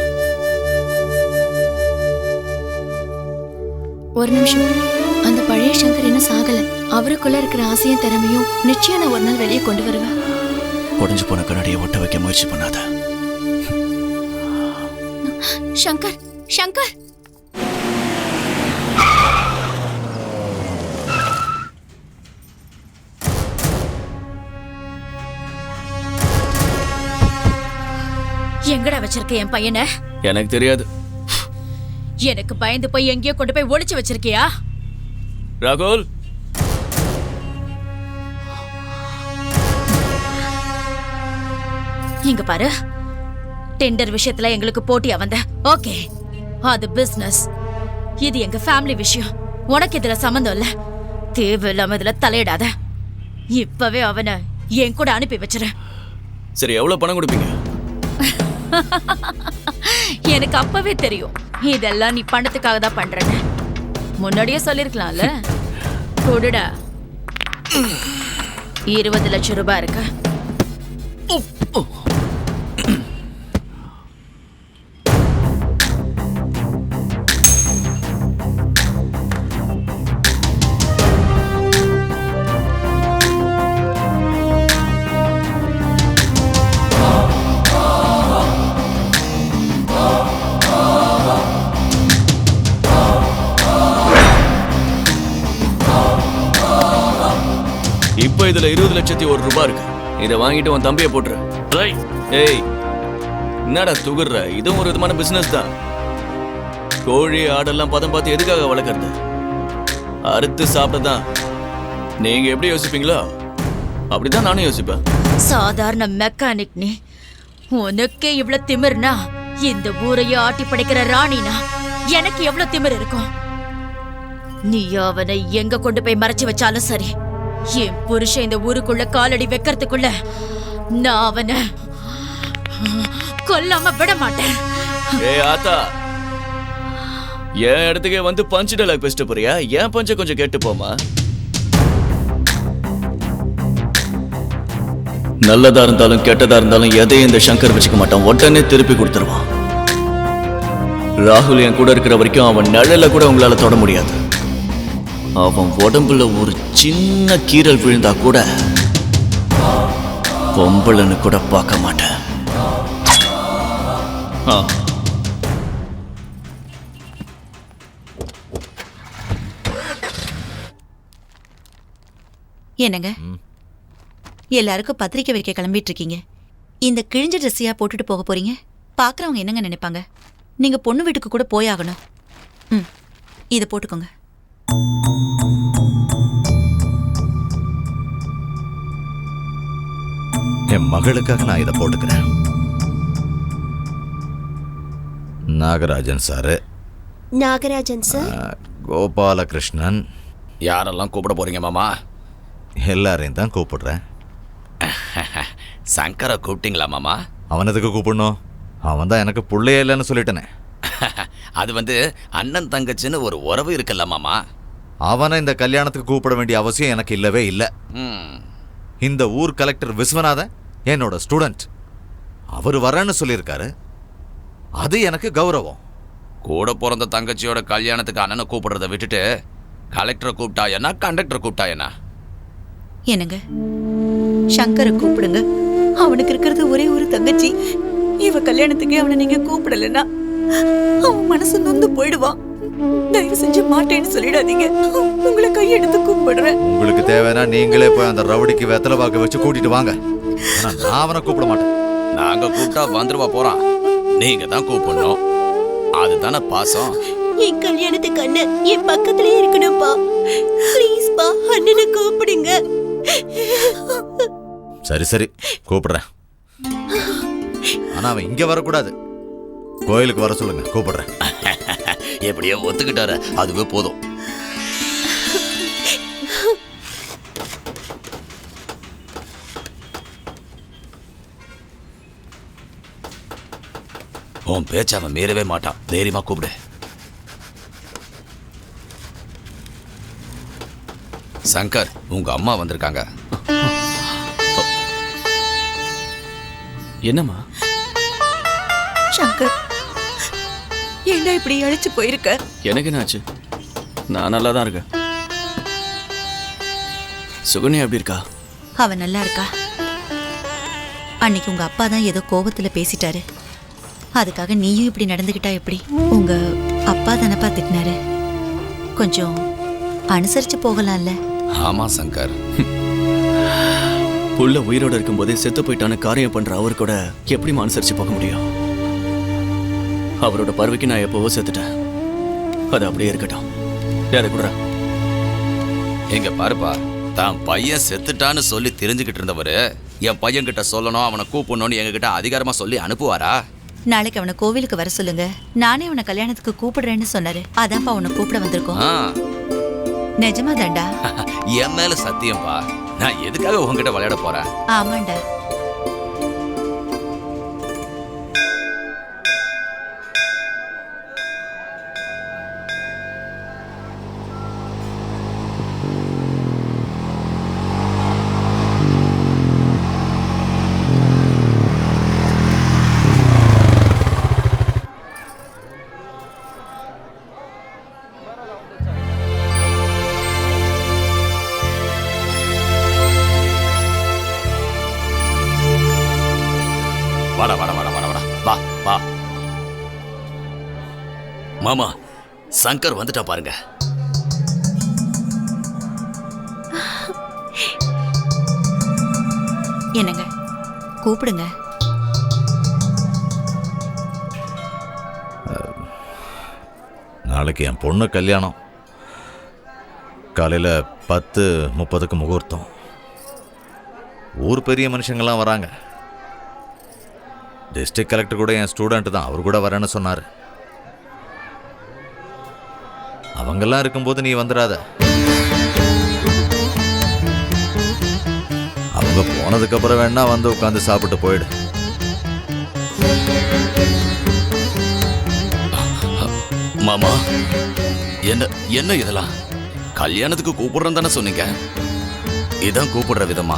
ஒரு நிமிஷம். அந்த பழைய சங்கர் இன்னும் சாகல. அவருக்குள்ள இருக்கிற ஆசையும் திறமையும் நிச்சயம் நான் ஒரு நாள் வெளியே கொண்டு வருவேன். உடைஞ்சு போன கண்ணாடியை ஒட்ட வைக்க முயற்சி பண்ணாத. சங்கர், சங்கர், எங்கடா வச்சிருக்க என் பையனை? எனக்கு தெரியாது. எனக்கு பயந்து போய் எங்கேயோ கொண்டு போய் ஒளிச்சு வச்சிருக்கியா? ராகுல், இங்க பாரு, டெண்டர் விஷயத்துல எங்களுக்கு போட்டியா வந்த. ஓகே, அது பிசினஸ். இது எங்க ஃபேமிலி விஷயம். உனக்கு இதுல சம்பந்தம் இல்ல. தேவையில்லாம இதுல தலையிடாத. இப்பவே அவனை என் கூட அனுப்பி வச்சிரு. சரி, எவ்வளவு பணம் கொடுப்பீங்க? எனக்கு அப்பவே தெரியும் இதெல்லாம் நீ பணத்துக்காக தான் பண்றேன்னு. முன்னாடியே சொல்லிருக்கலாம்ல. கொடுடா. 20 லட்சம் ரூபாய் இருக்கா? இப்போ இதுல 20,01,000 ரூபாய் இருக்கு. இதை வாங்கிட்டு உன் தம்பியை போட்டுரு. ஏய், என்னடா துகுற? இதுவும் ஒரு விதமான பிசினஸ் தான். கோழி ஆடெல்லாம் பதம் பார்த்து எதுக்காக வளர்க்கறது? அறுத்து சாப்பிட்டதான். நீங்க எப்படி யோசிப்பீங்களோ அப்படிதான் நானும் யோசிப்பேன். சாதாரண மெக்கானிக் நீ. உனக்கே இவ்வளவு திமிர்னா இந்த ஊரையே ஆட்டி படைக்கிற ராணினா எனக்கு எவ்வளவு திமிர் இருக்கும்? நீ அவனை எங்க கொண்டு போய் மறைச்சு வச்சாலும் சரி, என் புருஷன் இந்த ஊருக்குள்ள காலடி வைக்கிறதுக்குள்ள நான் அவனை கொல்லாம விட மாட்டேன். ஏய் ஆத்தா, என் இடத்துக்கே வந்து பஞ்சு டைலாக் பேசிட்டு போறியா? ஏன் பஞ்ச கொஞ்சம் கேட்டு போமா. நல்லதா இருந்தாலும் கெட்டதா இருந்தாலும் எதையும் இந்த சங்கர் வச்சுக்க மாட்டான். உடனே திருப்பி கொடுத்துருவான். ராகுல் என் கூட இருக்கிற வரைக்கும் அவன் நிழல கூட உங்களால தொட முடியாது. அவன் உடம்புல ஒரு சின்ன கீறல் விழுந்தா கூட பொம்பளன்னு கூட பார்க்க மாட்டேன். என்னங்க, எல்லாருக்கும் பத்திரிக்கை வைக்க கிளம்பிட்டு இருக்கீங்க. இந்த கிழிஞ்ச ட்ரெஸ்ஸையா போட்டுட்டு போக போறீங்க? பாக்குறவங்க என்னங்க நினைப்பாங்க? நீங்க பொண்ணு வீட்டுக்கு கூட போயாகணும். இதை போட்டுக்கோங்க. என் மகளுக்காக நான் இதை போட்டுக்கிறேன். Nagarajan sir, Nagarajan sir, Gopalakrishnan. யாரெல்லாம் கூப்பிட போறீங்க மாமா? எல்லாரையும் தான் கூப்பிடுறேன். சங்கரை கூப்பிட்டீங்களா மாமா? அவன் எதுக்கு கூப்பிடணும்? அவன் தான் எனக்கு புள்ளையே இல்லைன்னு சொல்லிட்டேனே. அது அண்ணன் தங்கச்சின்னு ஒரு உறவு இருக்குல்ல மாமா. அவனை இந்த கல்யாணத்துக்கு கூப்பிட வேண்டிய அவசியம் எனக்கு இல்லவே இல்லை. இந்த ஊர் கலெக்டர் விஸ்வநாதன் என்னோட ஸ்டூடெண்ட். அவர் வரேன்னு சொல்லியிருக்காரு. அது எனக்கு கௌரவம். கூட பிறந்த தங்கச்சியோட கல்யாணத்துக்கு அண்ணனை கூப்பிடுறத விட்டுட்டு கலெக்டரை கூப்பிட்டா என்ன, கண்டக்டரை கூப்பிட்டா என்ன? என்னங்க, சங்கரை கூப்பிடுங்க. அவனுக்கு இருக்கிறது ஒரே ஒரு தங்கச்சி. இவ கல்யாணத்துக்கு அவனை நீங்க கூப்பிடலன்னா அவன் மனசு நொந்து போயிடுவான். தயவு செஞ்சு மாட்டேன்னு சொல்லிடாதீங்க. உங்களை கையெடுத்து கூப்பிடுறேன். உங்களுக்கு தேவைன்னா நீங்களே போய் அந்த ரவுடிக்கு வெத்தலை பாக்க வச்சு கூட்டிட்டு வாங்க. ஆனா நான் அவனை கூப்பிட மாட்டேன். நாங்க கூப்பிட்டா வந்துருவா போறான். நீங்க தான் கூப்பிடணும். அதுதானே பாசம். என் கல்யாணத்துக்கு அண்ணன் என் பக்கத்திலே இருக்கணும்பா. ப்ளீஸ் பா, அண்ணனை கூப்பிடுங்க. சரி சரி கூப்பிடுறேன். ஆனா அவன் இங்க வரக்கூடாது. கோயிலுக்கு வர சொல்லுங்க, கூப்பிடுறேன். எப்படியோ ஒத்துக்கிட்டாரு, அதுவே போதும். உன் பேச்ச அவன் மீறவே மாட்டான். தைரியமா கூப்பிடு. சங்கர், உங்க அம்மா வந்திருக்காங்க. என்னம்மா? சங்கர், ஏண்டா இப்படி அழைச்சு போயிருக்க? எனக்கு என்னாச்சு? நான் நல்லா தான் இருக்கேன். சுகன்யா எப்படி இருக்கா? அவ நல்லா இருக்கா. அன்னைக்கு உங்க அப்பா தான் ஏதோ கோபத்துல பேசிட்டாரு. அதுக்காக நீயும் இப்படி நடந்துகிட்டா எப்படி? உங்க அப்பா தானப்பா திட்டினாரு. கொஞ்சம் அனுசரிச்சு போகலாம்ல. ஆமா சங்கர். புள்ள உயிரோட இருக்கும்போதே செத்து போயிட்டான காரியம் பண்ற அவர் கூட எப்படி அனுசரிச்சு போக முடியும்? அவரோட பறவைக்கு நான் எப்பவோ செத்துட்டேன். அது அப்படியே இருக்கட்டும். யாரை கூட எங்க பாருப்பா, தான் பையன் செத்துட்டான்னு சொல்லி தெரிஞ்சுக்கிட்டு இருந்தவரு என் பையன் கிட்ட சொல்லணும், அவனை கூப்பிடணும்னு எங்க கிட்ட அதிகாரமா சொல்லி அனுப்புவாரா? நாளைக்கு அவனை கோவிலுக்கு வர சொல்லுங்க. நானே அவனை கல்யாணத்துக்கு கூப்பிடுறேன்னு சொன்னாரு. அதான்ப்பா அவனை கூப்பிட வந்திருக்கோம். நிஜமா தாண்டா? என் மேல சத்தியம்பா. நான் எதுக்காக உங்ககிட்ட விளையாட போறேன்? ஆமாண்டா. வாடா வாடா வாடா வாடா வாடா வா வா. மாமா சங்கர் வந்துட்டா பாருங்க. என்னங்க கூப்பிடுங்க. நாளைக்கு என் பொண்ணு கல்யாணம். காலையில் 10:30க்கு முகூர்த்தம். ஊர் பெரிய மனுஷங்கள்லாம் வராங்க. டிஸ்ட்ரிக்ட் கலெக்டர் கூட என் ஸ்டூடெண்ட் தான், அவர் கூட வரேன்னு சொன்னார். அவங்கெல்லாம் இருக்கும்போது நீ வந்துடாத. அவங்க போனதுக்கப்புறம் வேணா வந்து உட்காந்து சாப்பிட்டு போயிடு. மாமா என்ன என்ன இதெல்லாம்? கல்யாணத்துக்கு கூப்பிடுறேன் தானே சொன்னீங்க. இதான் கூப்பிடுற விதமா?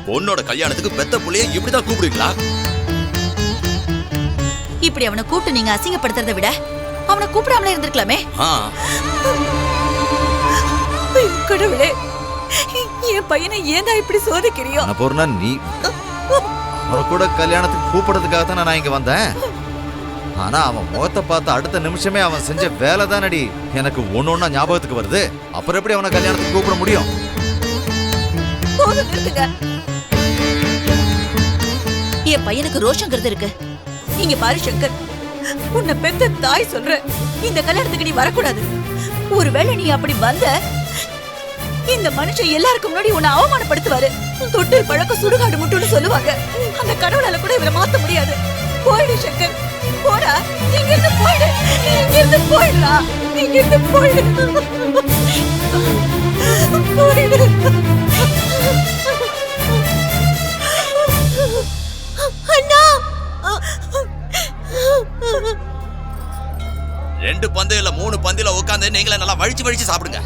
பொண்ணோட கல்யாணத்துக்கு பெத்த புள்ளைய இப்படிதான் கூப்பிடுவீங்களா? இப்படி அவனை கூப்பிட்டு நீங்க அசிங்கப்படுத்துறதை விட அவனை கூப்பிடாமலே இருந்திருக்கலாமே. கடவுளே, என் பையனை ஏன்டா இப்படி சோதிக்கிறியோ? பூர்ணா, நீ அவனை கூட கல்யாணத்துக்கு கூப்பிடுறதுக்காக தான் நான் இங்க வந்தேன். ஆனா அவன் முகத்தை பார்த்து அடுத்த நிமிஷமே அவன் செஞ்ச வேலை தானடி எனக்கு ஒன்னொன்னா ஞாபகத்துக்கு வருது. அப்புறம் எப்படி அவனை கல்யாணத்துக்கு கூப்பிட முடியும்? என் பையனுக்கு ரோஷங்கிறது இருக்கு. இங்க பாரு சங்கர், உன்னை பெத்த தாய் சொல்ற, இந்த கல்யாணத்துக்கு நீ வரக்கூடாது. ஒருவேளை நீ அப்படி வந்த, இந்த மனுஷன் எல்லாருக்கும் முன்னாடி உன்னை அவமானப்படுத்துவாரு. தொட்டில் பழக்க சுடுகாடு முட்டுன்னு சொல்லுவாங்க. அந்த கடவுளால கூட இவரை மாத்த முடியாது. போயிடு சங்கர், போடா, இங்க இருந்து போயிடு, இங்க இருந்து போயிடுறா, இங்க இருந்து போயிடு, போயிடு. அண்ணா, 2 பந்து இல்ல 3 பந்தில உட்காந்து நீங்களே நல்லா வழிச்சு வழிச்சு சாப்பிடுங்க.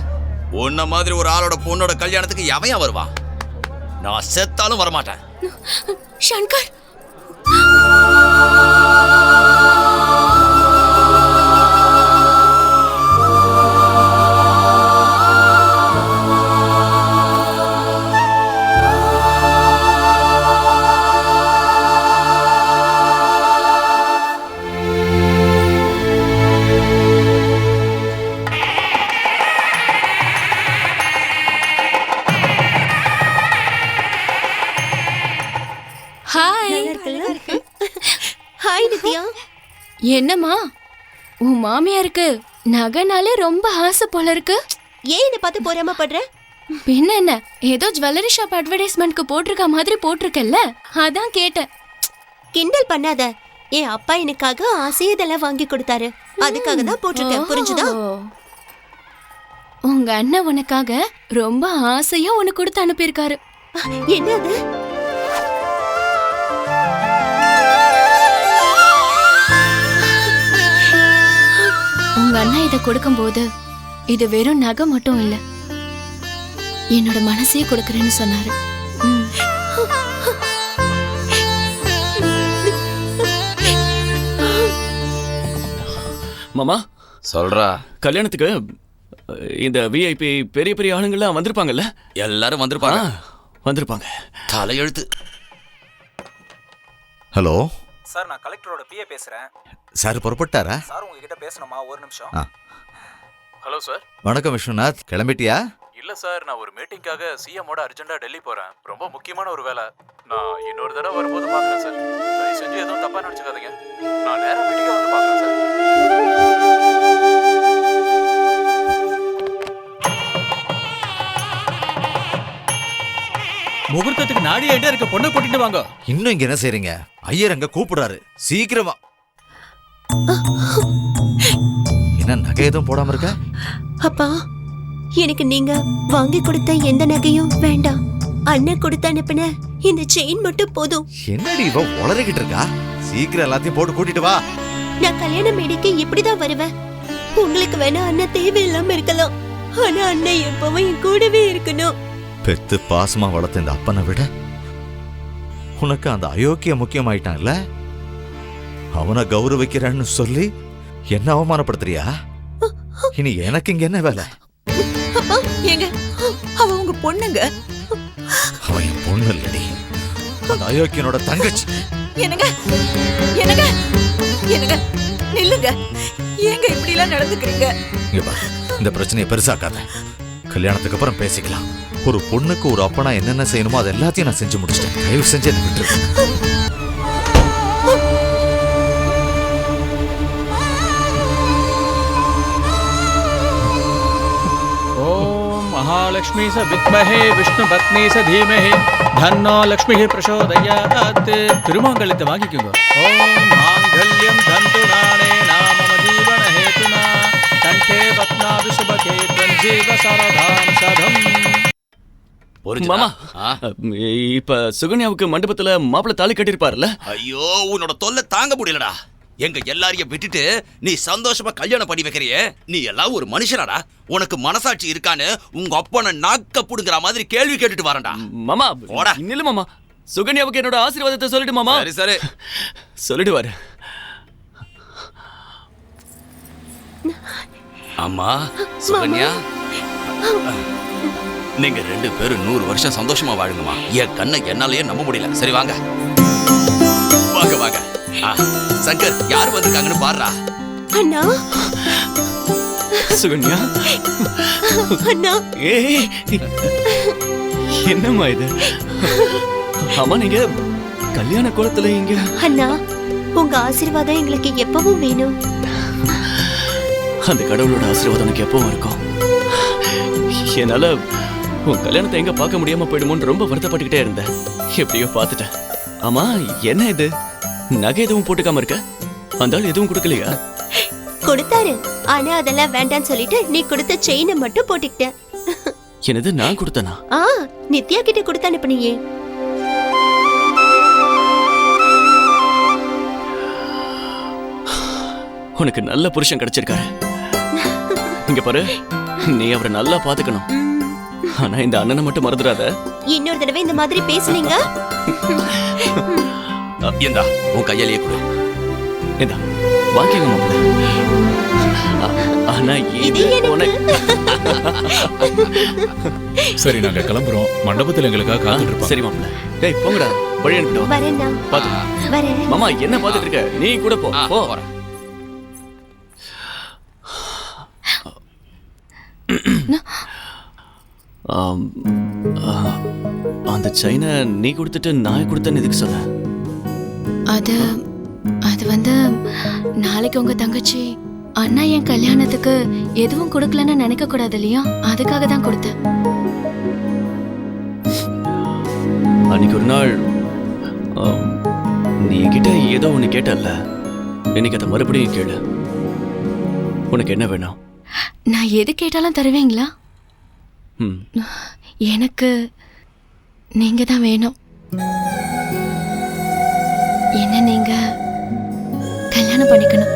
உன்ன மாதிரி ஒரு ஆளோட பொண்ணோட கல்யாணத்துக்கு எவன் வருவான்? நான் செத்தாலும் வரமாட்டேன். சங்கர், ஹாய் நித்யா. என்னம்மா உன் மாமியாருக்கு நகைனாலே ரொம்ப ஆசை போல இருக்கு. ஏன் என்ன பார்த்து போறாம பண்ற? பின்ன என்ன, ஏதோ ஜுவல்லரி ஷாப் அட்வர்டைஸ்மெண்ட்க்கு போட்டிருக்க மாதிரி போட்டிருக்கல்ல, அதான் கேட்டேன். கிண்டல் பண்ணாத. என் அப்பா எனக்காக ஆசையதெல்லாம் வாங்கி கொடுத்தாரு, அதுக்காக தான் போட்டிருக்கேன். புரிஞ்சுதா? உங்க அண்ணன் உனக்காக ரொம்ப ஆசையா உனக்கு கொடுத்து அனுப்பியிருக்காரு. என்னது? உங்க அண்ணா இதை கொடுக்கும்போது இது வெறும் நகை மட்டும் இல்ல, என்னோட மனசே கொடுக்கறேன்னு சொன்னாரு. மாமா சொல்றா. கல்யாணத்துக்கு இந்த விஐபி பெரிய பெரிய ஆளுங்கள்லாம் வந்திருப்பாங்கல்ல? எல்லாரும் வந்திருப்பாங்க. வந்திருப்பாங்க. தலையெழுத்து. ஹலோ சார், நான் கலெக்டரோட பிஏ பேசுறேன். சார் புறப்பட்டாரா? சார் உங்ககிட்ட பேசணுமா? ஒரு நிமிஷம். Hello sir. வணக்கம் விஸ்வநாத், கிளம்பிட்டியா? இல்ல சார், நான் ஒரு மீட்டிங்காக சிஎம்மோட அர்ஜென்ட்டா டெல்லி போறேன். ரொம்ப முக்கியமான ஒரு வேலை. நான் இன்னொரு தடவை வரும்போது பாக்குறேன் சார். தயவு செஞ்சு எதுவும் தப்பா நினைச்சுக்காதீங்க. நான் நேரா மீட்டிங்கே வந்து பாக்குறேன் சார். முகூர்த்தத்துக்கு நாடி ஆயிட்டே இருக்க, பொண்ணை கூட்டிட்டு வாங்க. இன்னும் இங்க என்ன செய்றீங்க? ஐயர் அங்க கூப்பிடுறாரு, சீக்கிரமா. என்ன நகை எதுவும் போடாம இருக்க? அப்பா, எனக்கு நீங்க வாங்கி கொடுத்த எந்த நகையும் வேண்டாம். அண்ணன் கொடுத்து அனுப்பின இந்த செயின் மட்டும் போதும். என்னடி இவ உளறிக்கிட்டு இருக்கா? சீக்கிரம் எல்லாத்தையும் போட்டு கூட்டிட்டு வா. நான் கல்யாண மேடைக்கு இப்படிதான் வருவேன். உங்களுக்கு வேணா அண்ணன் தேவையில்லாம இருக்கலாம், ஆனா அண்ணன் எப்பவும் என் கூடவே இருக்கணும். பெத்து பாசமா வளர்த்த இந்த அப்பனை விட உனக்கு அந்த அயோக்கிய முக்கியமாயிட்டான்ல, அவனை கௌரவிக்கிறேன்னு சொல்லி என்ன அவமானப்படுத்துறியா? இனி எனக்கு இங்க என்ன வேலை? அப்பா, ஏங்க, அவ உங்க பொண்ணுங்க. அவன் என் பொண்ணு இல்லடி, அந்த அயோக்கியனோட தங்கச்சி. என்னங்க என்னங்க என்னங்க நில்லுங்க. ஏங்க இப்படி எல்லாம் நடந்துக்கிறீங்க? இங்க பாரு, இந்த பிரச்சனையை பெருசாக்காத. கல்யாணத்துக்கு அப்புறம் பேசிக்கலாம். ஒரு பொண்ணுக்கு ஒரு அப்பனா என்னென்ன செய்யணுமோ அது எல்லாத்தையும் நான் செஞ்சு முடிச்சிட்டேன். தயவு செஞ்சு என்ன விட்டுரு. महालक्ष्मी स विद्महे विष्णुपत्नी स धीमहि धन्नो लक्ष्मी प्रचोदयात्. திருமாங்கல்யத்தை வாங்கிக்கோங்க. ஓம் மாங்கல்யம் தந்து நானே நாம ஜீவன ஹேதுனா கண்டே பத்மாவி சுபகே ஜீவ சரதாம் சதம். மாமா இப்ப சுகன்யாவுக்கு மண்டபத்துல மாப்பிள்ளை தாலி கட்டிருப்பாருல்ல? ஐயோ, உன்னோட தொல்லை தாங்க முடியலடா. எங்க எல்லாரையும் விட்டுட்டு நீ சந்தோஷமா கல்யாணம் பண்ணி வைக்கிறியே, நீ எல்லாம் ஒரு மனுஷனாடா? உனக்கு மனசாட்சி இருக்கான்னு உங்க அப்பனை நாக்க புடுங்குற மாதிரி கேள்வி கேட்டுட்டு வரேன்டா. மாமா போடா. இல்ல மாமா, சுகன்யாவுக்கு என்னோட ஆசீர்வாதத்தை சொல்லிட்டு மாமா. சரி சரி சொல்லிடுவாரு. அம்மா சுகன்யா, நீங்க 2 பேரும் 100 வருஷம் சந்தோஷமா வாழுங்கம்மா. என் கண்ணை என்னாலயே நம்ப முடியல. சரி வாங்க வாங்க வாங்க. சங்கர், யார் வந்திருக்காங்கன்னு பாருடா. அண்ணா. சுகன்யா. அண்ணா. ஏய், என்னம்மா இது? அம்மா நீங்க கல்யாண கோலத்துல இங்க. அண்ணா, உங்க ஆசீர்வாதம் எங்களுக்கு எப்பவும் வேணும். அந்த கடவுளோட ஆசீர்வாதம் எனக்கு எப்பவும் இருக்கும். என்னால உன் கல்யாணத்தை எங்க பார்க்க முடியாம போயிடுமோன்னு ரொம்ப வருத்தப்பட்டுக்கிட்டே இருந்தேன். எப்படியோ பார்த்துட்டேன். ஆமா, என்ன இது? நகை எதுவும் போட்டுக்காம இருக்க? அந்த ஆள் எதுவும் கொடுக்கலையா? கொடுத்தாரு, ஆனா அதெல்லாம் வேண்டான்னு சொல்லிட்டு நீ கொடுத்த செயினை மட்டும் போட்டுக்கிட்டேன். என்னது, நான் கொடுத்தனா? நித்யா கிட்ட கொடுத்து அனுப்புனியே. உனக்கு நல்ல புருஷன் கிடைச்சிருக்காரு. இங்க பாரு, நீ அவரை நல்லா பாத்துக்கணும். ஆனா இந்த அண்ணனை மட்டும் மறந்துடாத. இன்னொரு தடவை இந்த மாதிரி பேசுனீங்க. இந்தா உன் கையாலேயே கொடு. இந்தா வாங்கிங்க மாப்பிள்ள. ஆனா இது சரி, நாங்க கிளம்புறோம். மண்டபத்தில் எங்களுக்காக காத்துட்டு இருப்போம். சரி மாப்பிள்ள. டேய் போங்கடா, வழி அனுப்பிட்டோம். வரேன்டா. பாத்து வரேன். மாமா என்ன பாத்துட்டு இருக்க? நீ கூட போ. போ. அந்த செயினை நீ கொடுத்துட்டு நான் கொடுத்தேன்னு எதுக்கு சொல்ல? அது வந்து நாளைக்கு உங்க தங்கச்சி அண்ணா என் கல்யாணத்துக்கு எதுவும் கொடுக்கலன்னு நினைக்க கூடாது இல்லையா, அதுக்காக தான் கொடுத்தேன். அன்னைக்கு ஒரு நாள் நீ என்கிட்ட ஏதோ ஒன்று கேட்டல்ல, இன்னைக்கு அதை மறுபடியும் கேளு. உனக்கு என்ன வேணும்? நான் எது கேட்டாலும் தருவீங்களா? எனக்கு நீங்க தான் வேணும். என்ன நீங்க கல்யாணம் பண்ணிக்கணும்.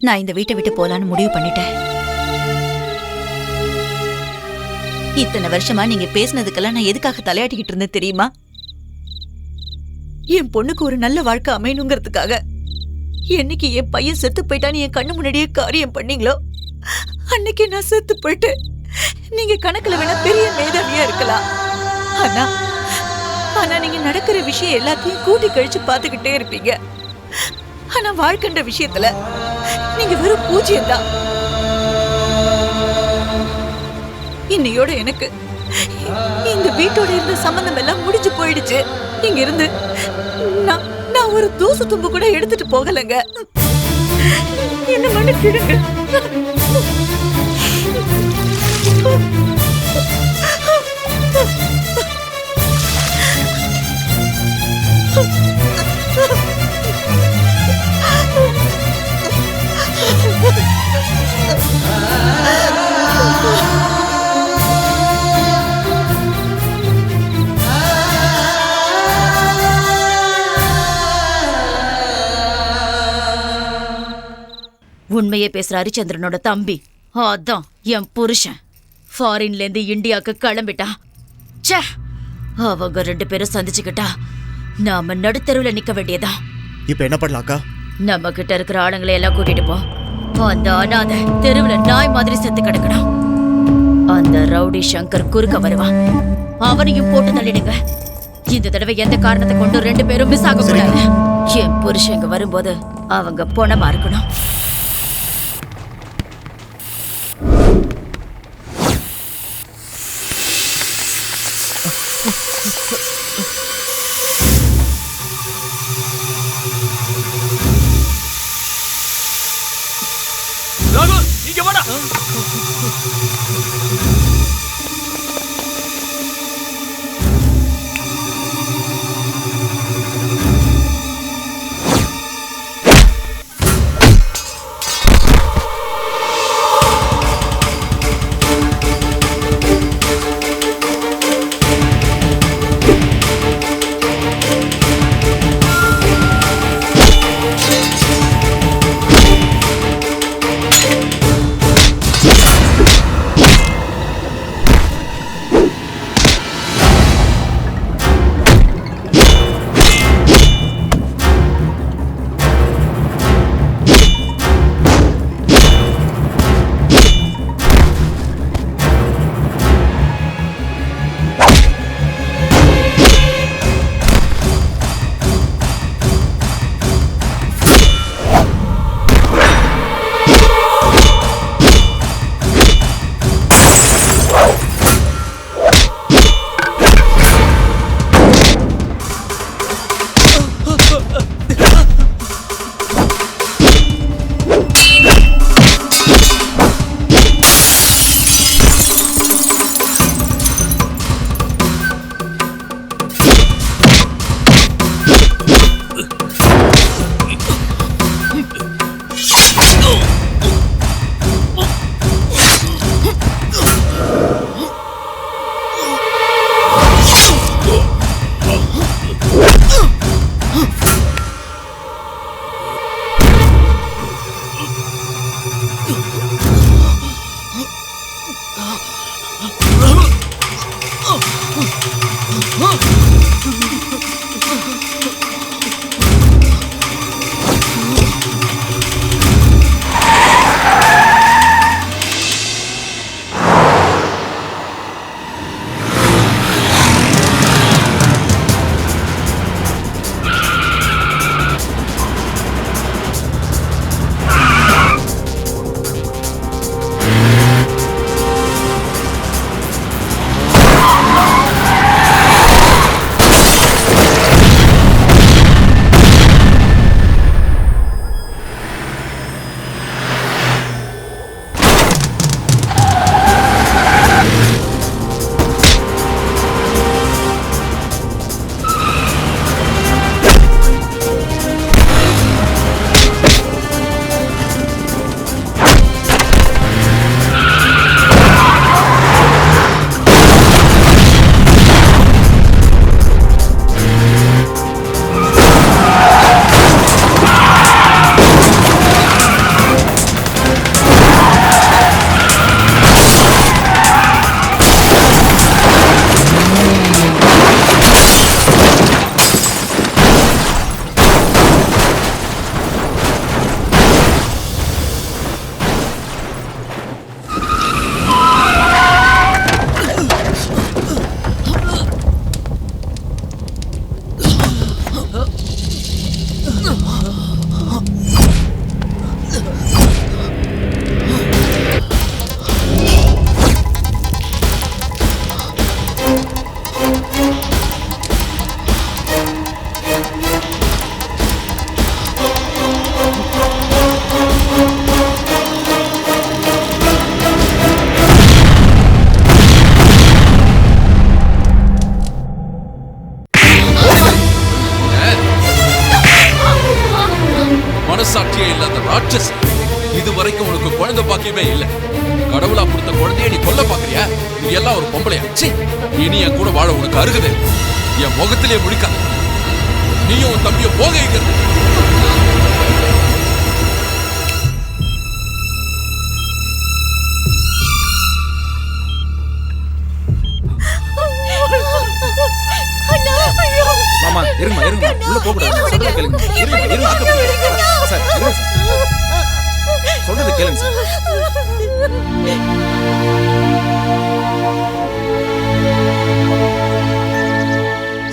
நான் இந்த வீட்டை விட்டு போலான்னு முடிவு பண்ணிட்டேன். இத்தனை வருஷமா நீங்க பேசினதுக்கெல்லாம் நான் எதுக்காக தலையாட்டிக்கிட்டு இருந்தேன் தெரியுமா? என் பொண்ணுக்கு ஒரு நல்ல வாழ்க்கை அமையணுங்கிறதுக்காக. என்னைக்கு என் பையன் செத்து போயிட்டான்னு என் கண்ணு முன்னாடியே காரியம் பண்ணீங்களோ, அன்னைக்கு நான் செத்து போயிட்டேன். நீங்க கணக்குல வேணா பெரிய மேதாவியா இருக்கலாம், ஆனா நீங்க நடக்கிற விஷயம் எல்லாத்தையும் கூட்டி கழிச்சு பாத்துக்கிட்டே இருப்பீங்க. ஆனா வாழ்க்கைன்ற விஷயத்துல நீங்க வெறும் பூஜ்யம் தான். இன்னையோட எனக்கு இந்த வீட்டோட இருந்த சம்பந்தம் எல்லாம் முடிஞ்சு போயிடுச்சு. இங்க இருந்து நான் ஒரு தூசு தும்பு கூட எடுத்துட்டு போகலங்க. என்ன மன்னிச்சிடுங்க. உண்மையே பேசுற ஹரிச்சந்திரனோட தம்பி அதான் என் புருஷன். ஃபாரின்ல இருந்து இந்தியாவுக்கு கிளம்பிட்டான். ச்சே, அவங்க 2 பேரும் சந்திச்சுக்கிட்டா நாம நடுத்தருவுல நிக்க வேண்டியதா. இப்ப என்ன பண்ணலாக்கா? நம்ம கிட்ட இருக்கிற ஆளுங்களை எல்லாம் கூட்டிட்டு போ. அந்த அனாதை தெருவுல நாய் மாதிரி செத்து கிடக்கணும். அந்த ரவுடி சங்கர் குறுக்க வருவான், அவனையும் போட்டு தள்ளிடுங்க. இந்த தடவை எந்த காரணத்தை கொண்டு 2 பேரும் மிஸ் ஆக கூடாது. என் புருஷங்க வரும்போது அவங்க பொணமா இருக்கணும். ராகுல், இங்க வாடா. மனசாட்சியே இல்லாத ராட்சஸ், இது வரைக்கும் உனக்கு குழந்தை பாக்கியமே இல்ல. கடவுளா கொடுத்த குழந்தைய நீ கொல்ல பாக்குறியா? நீ எல்லாம் ஒரு பொம்பளையா? சீ, இனி என் கூட வாழ உனக்கு அருகதை. என் முகத்திலே முழிக்காத. நீயும் உன் தம்பிய போகிறது. மாமா இருங்க உள்ள போக கூடாது. சொல்றத கேளுங்க. இருங்க சார், இருங்க சார். சொல்றத கேளுங்க சார்.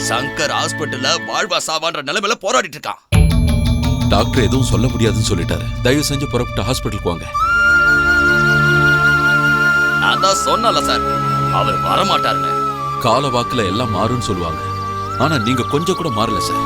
சங்கர் ஹாஸ்பிட்டல்ல வாழ்வா சாவான்ற நிலைமையில போராடிட்டு இருக்கான். டாக்டர் எதுவும் சொல்ல முடியாதுன்னு சொல்லிட்டாரு. தயவு செஞ்சு புறப்பட்டு ஹாஸ்பிட்டலுக்கு வாங்க. நான் தான் சொன்னல சார், அவர் வரமாட்டாருன்னு. கால வாக்குல எல்லாம் மாறும்னு சொல்லுவாங்க. ஆனா நீங்க கொஞ்சம் கூட மாறல சார்.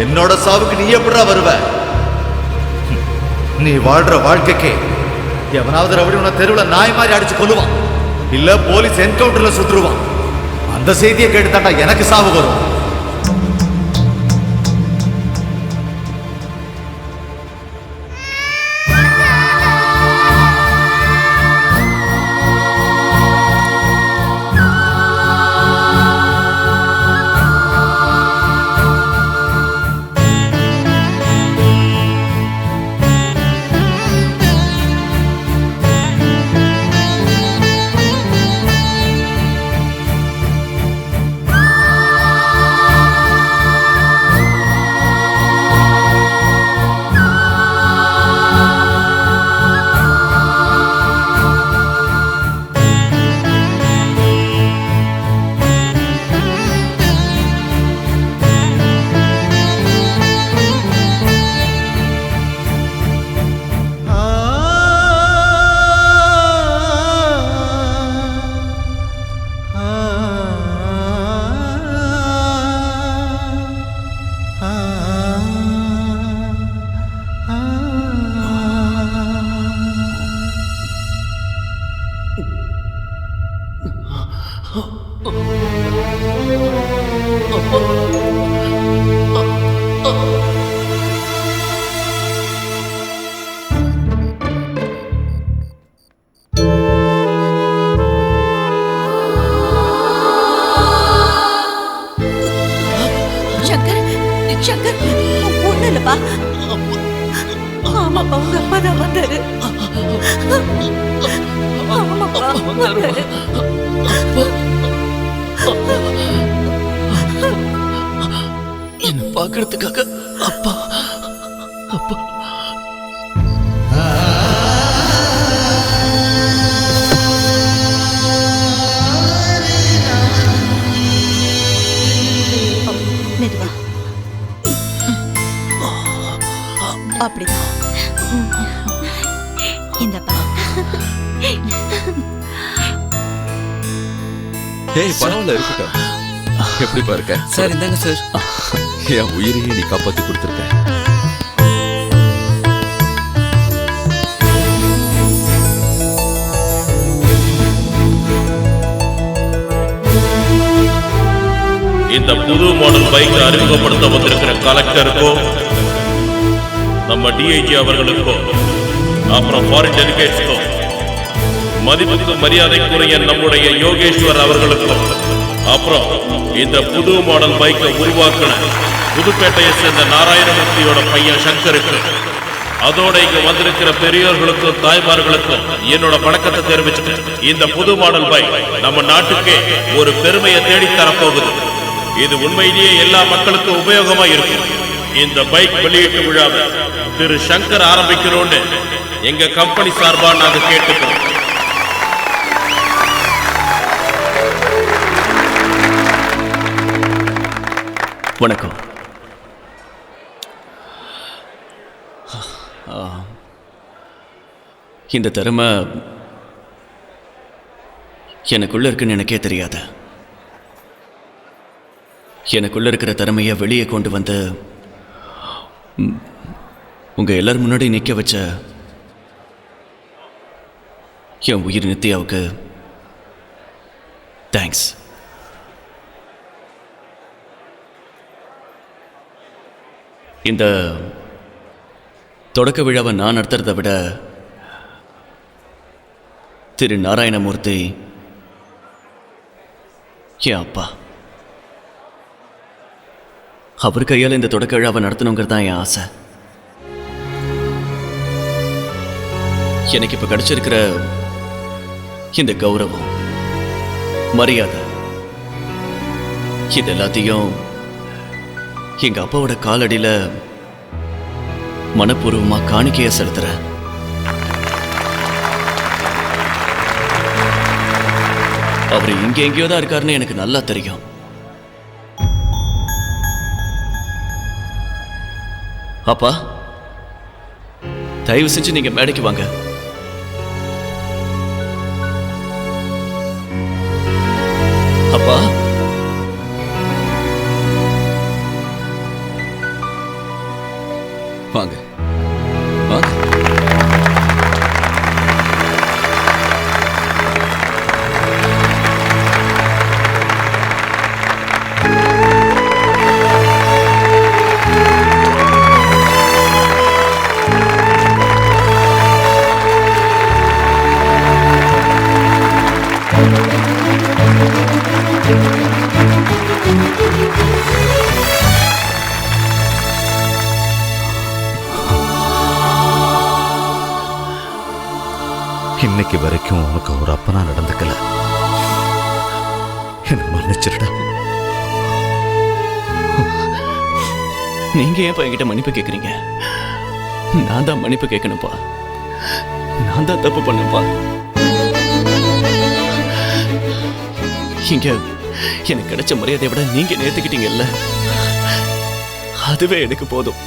என்னோட சாவுக்கு நீ எப்படா வருவ? நீ வாழ்ற வாழ்க்கைக்கு எவனாவது ரவுடி உன தெருவுல நாய் மாதிரி அடிச்சு கொல்லுவான், இல்ல போலீஸ் என்கவுண்டர்ல சுட்டுருவான். அந்த செய்தியை கேட்டுதாண்டா எனக்கு சாவு வரும். சங்கர் ஒண்ணு இல்லப்பா. ஆமாப்பா, உங்க அப்பா தான் வந்தாரு. ஆமாப்பா வந்தாரு. என்ன பாக்குறதுக்காக அப்பா அப்பா மெதுவா அப்படிதான். இந்தப்பா. ஏய் பரவாயில்ல இருக்கட்டும். எப்படி பாருக்க சார்? இந்தாங்க சார். என் உயிரையே நீ காப்பாத்தி கொடுத்துருக்க. இந்த புது மாடல் பைக் அறிமுகப்படுத்த வந்திருக்கிற கலெக்டருக்கும் நம்ம டிஐஜி அவர்களுக்கும் அப்புறம் ஃபாரின் டெலிகேட்ஸ்க்கும் மதிப்புக்கு மரியாதைக்குரிய நம்முடைய யோகேஸ்வர் அவர்களுக்கும் அப்புறம் இந்த புது மாடல் பைக்கை உருவாக்கின புதுப்பேட்டையை சேர்ந்த நாராயணமூர்த்தியோட பையன் சங்கருக்கு, அதோட இங்க வந்திருக்கிற பெரியோர்களுக்கும் தாய்மார்களுக்கும் என்னோட வணக்கத்தை தெரிவிச்சுட்டு, இந்த புது மாடல் பைக் நம்ம நாட்டுக்கே ஒரு பெருமையை தேடித்தரப்போகுது. இது உண்மையிலேயே எல்லா மக்களுக்கும் உபயோகமா இருக்கும். இந்த பைக் வெளியீட்டு விழாவை திரு சங்கர் ஆரம்பிக்கிறோன்னு எங்க கம்பெனி சார்பா நாங்க கேட்டுக்கிறோம். வணக்கம். இந்த திறமை எனக்குள்ள இருக்குன்னு எனக்கே தெரியாது. எனக்குள்ள இருக்கிற திறமையை வெளியே கொண்டு வந்து உங்க எல்லாரும் முன்னாடி நிற்க வச்ச என் உயிர் நித்யாவுக்கு தேங்க்ஸ். இந்த தொடக்க விழாவை நான் நடத்துறதை விட திரு நாராயணமூர்த்தி என் அப்பா, அவர் கையால் இந்த தொடக்க விழாவை நடத்தணுங்கிறது தான் என் ஆசை. எனக்கு இப்ப கிடைச்சிருக்கிற இந்த கௌரவம், மரியாதை, இது எல்லாத்தையும் எங்க அப்பாவோட காலடியில மனப்பூர்வமா காணிக்கையா செலுத்துறேன். அவர் இங்க எங்கேயோ தான் இருக்காருன்னு எனக்கு நல்லா தெரியும். அப்பா, தயவு செஞ்சு நீங்க மேடைக்கு வாங்க. அப்பா, வாங்க வாங்க. இன்னைக்கு வரைக்கும் உனக்கு ஒரு அப்பனா நடந்துக்கல, என்ன மன்னிச்சிருடா. நீங்க ஏன் என்கிட்ட மன்னிப்பு கேட்குறீங்க? நான் தான் மன்னிப்பு கேட்கணும்ப்பா. நான் தான் தப்பு பண்ணப்பா. இங்க எனக்கு கிடைச்ச மரியாதையை விட நீங்க நேர்த்துக்கிட்டீங்கல்ல, அதுவே எனக்கு போதும்.